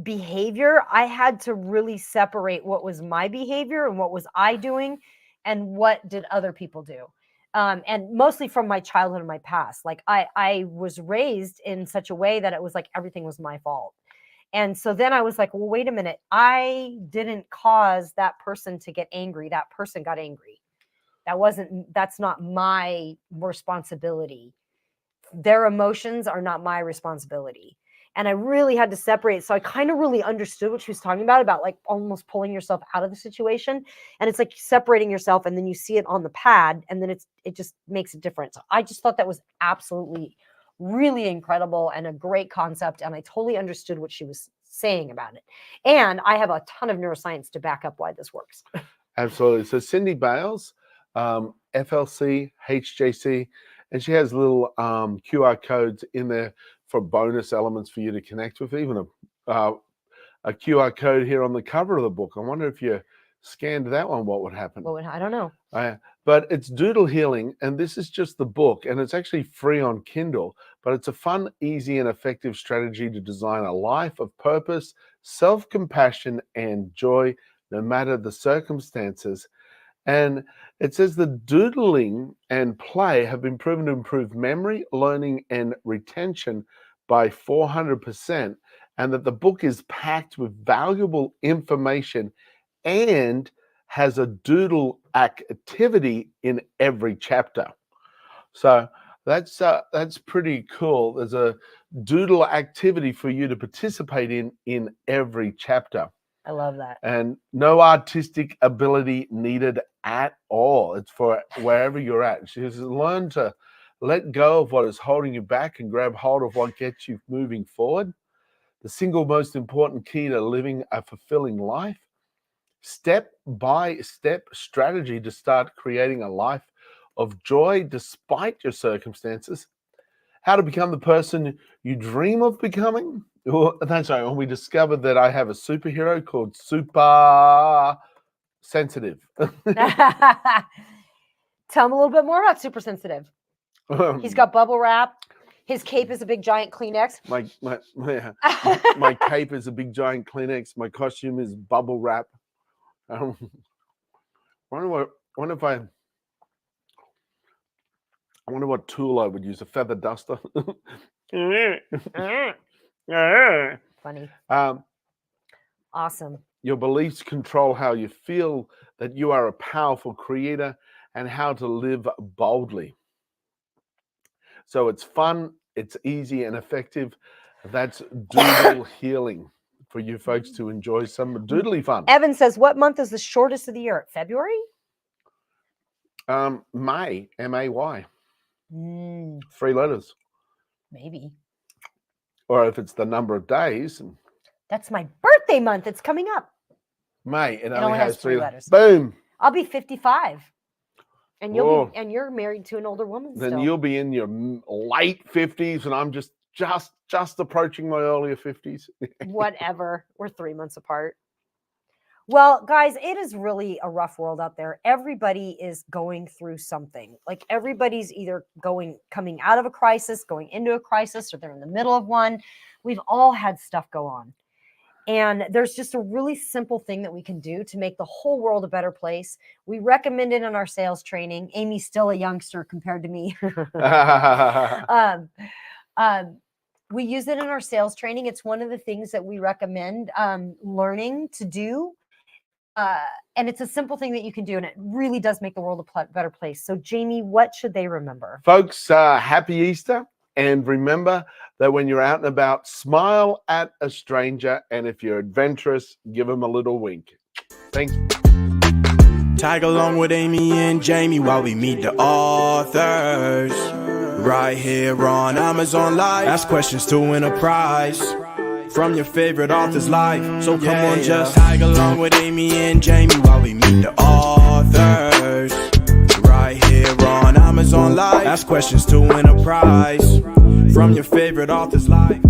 behavior, I had to really separate what was my behavior and what was I doing and what did other people do. And mostly from my childhood and my past. Like I was raised in such a way that it was like everything was my fault. And so then I was like, well, wait a minute. I didn't cause that person to get angry. That person got angry. That's not my responsibility. Their emotions are not my responsibility. And I really had to separate. So I kind of really understood what she was talking about like almost pulling yourself out of the situation. And it's like separating yourself and then you see it on the pad and then it just makes a difference. I just thought that was absolutely really incredible and a great concept. And I totally understood what she was saying about it. And I have a ton of neuroscience to back up why this works. Absolutely. So Cindy Bayles, FLC, HJC, and she has little QR codes in there for bonus elements for you to connect with, even a QR code here on the cover of the book. I wonder if you scanned that one, what would happen? I don't know. But But it's Doodle Healing, and this is just the book, and it's actually free on Kindle, but it's a fun, easy, and effective strategy to design a life of purpose, self-compassion, and joy, no matter the circumstances. And it says that doodling and play have been proven to improve memory, learning, and retention by 400%, and that the book is packed with valuable information and has a doodle activity in every chapter. So that's pretty cool. There's a doodle activity for you to participate in every chapter. I love that. And no artistic ability needed at all. It's for wherever you're at. She says, learn to let go of what is holding you back and grab hold of what gets you moving forward. The single most important key to living a fulfilling life. Step-by-step strategy to start creating a life of joy despite your circumstances. How to become the person you dream of becoming. Well, that's right. When we discovered that I have a superhero called Super Sensitive. Tell him a little bit more about Super Sensitive. He's got bubble wrap. His cape is a big giant Kleenex. My cape is a big giant Kleenex. My costume is bubble wrap. wonder what tool I would use. A feather duster. Funny. Awesome. Your beliefs control how you feel, that you are a powerful creator, and how to live boldly. So it's fun, it's easy and effective. That's Doodle Healing for you folks to enjoy some doodly fun. Evan says, what month is the shortest of the year? February? May, M-A-Y. 3 letters. Maybe. Or if it's the number of days. That's my birthday month. It's coming up. May. It only has 3 letters. Boom. I'll be 55. And you're married to an older woman then still. You'll be in your late 50s, and I'm just approaching my earlier 50s. Whatever. We're 3 months apart. Well, guys, it is really a rough world out there. Everybody is going through something. Like everybody's either coming out of a crisis, going into a crisis, or they're in the middle of one. We've all had stuff go on. And there's just a really simple thing that we can do to make the whole world a better place. We recommend it in our sales training. Amy's still a youngster compared to me. We use it in our sales training. It's one of the things that we recommend learning to do. And it's a simple thing that you can do, and it really does make the world a better place. So, Jamie, what should they remember? Folks, happy Easter. And remember that when you're out and about, smile at a stranger. And if you're adventurous, give them a little wink. Thank you. Tag along with Amy and Jamie while we meet the authors. Right here on Amazon Live. Ask questions to win a prize from your favorite author's life. So come on, just tag along with Amy and Jamie while we meet the authors. Right here on Amazon Live. Ask questions to win a prize from your favorite author's life.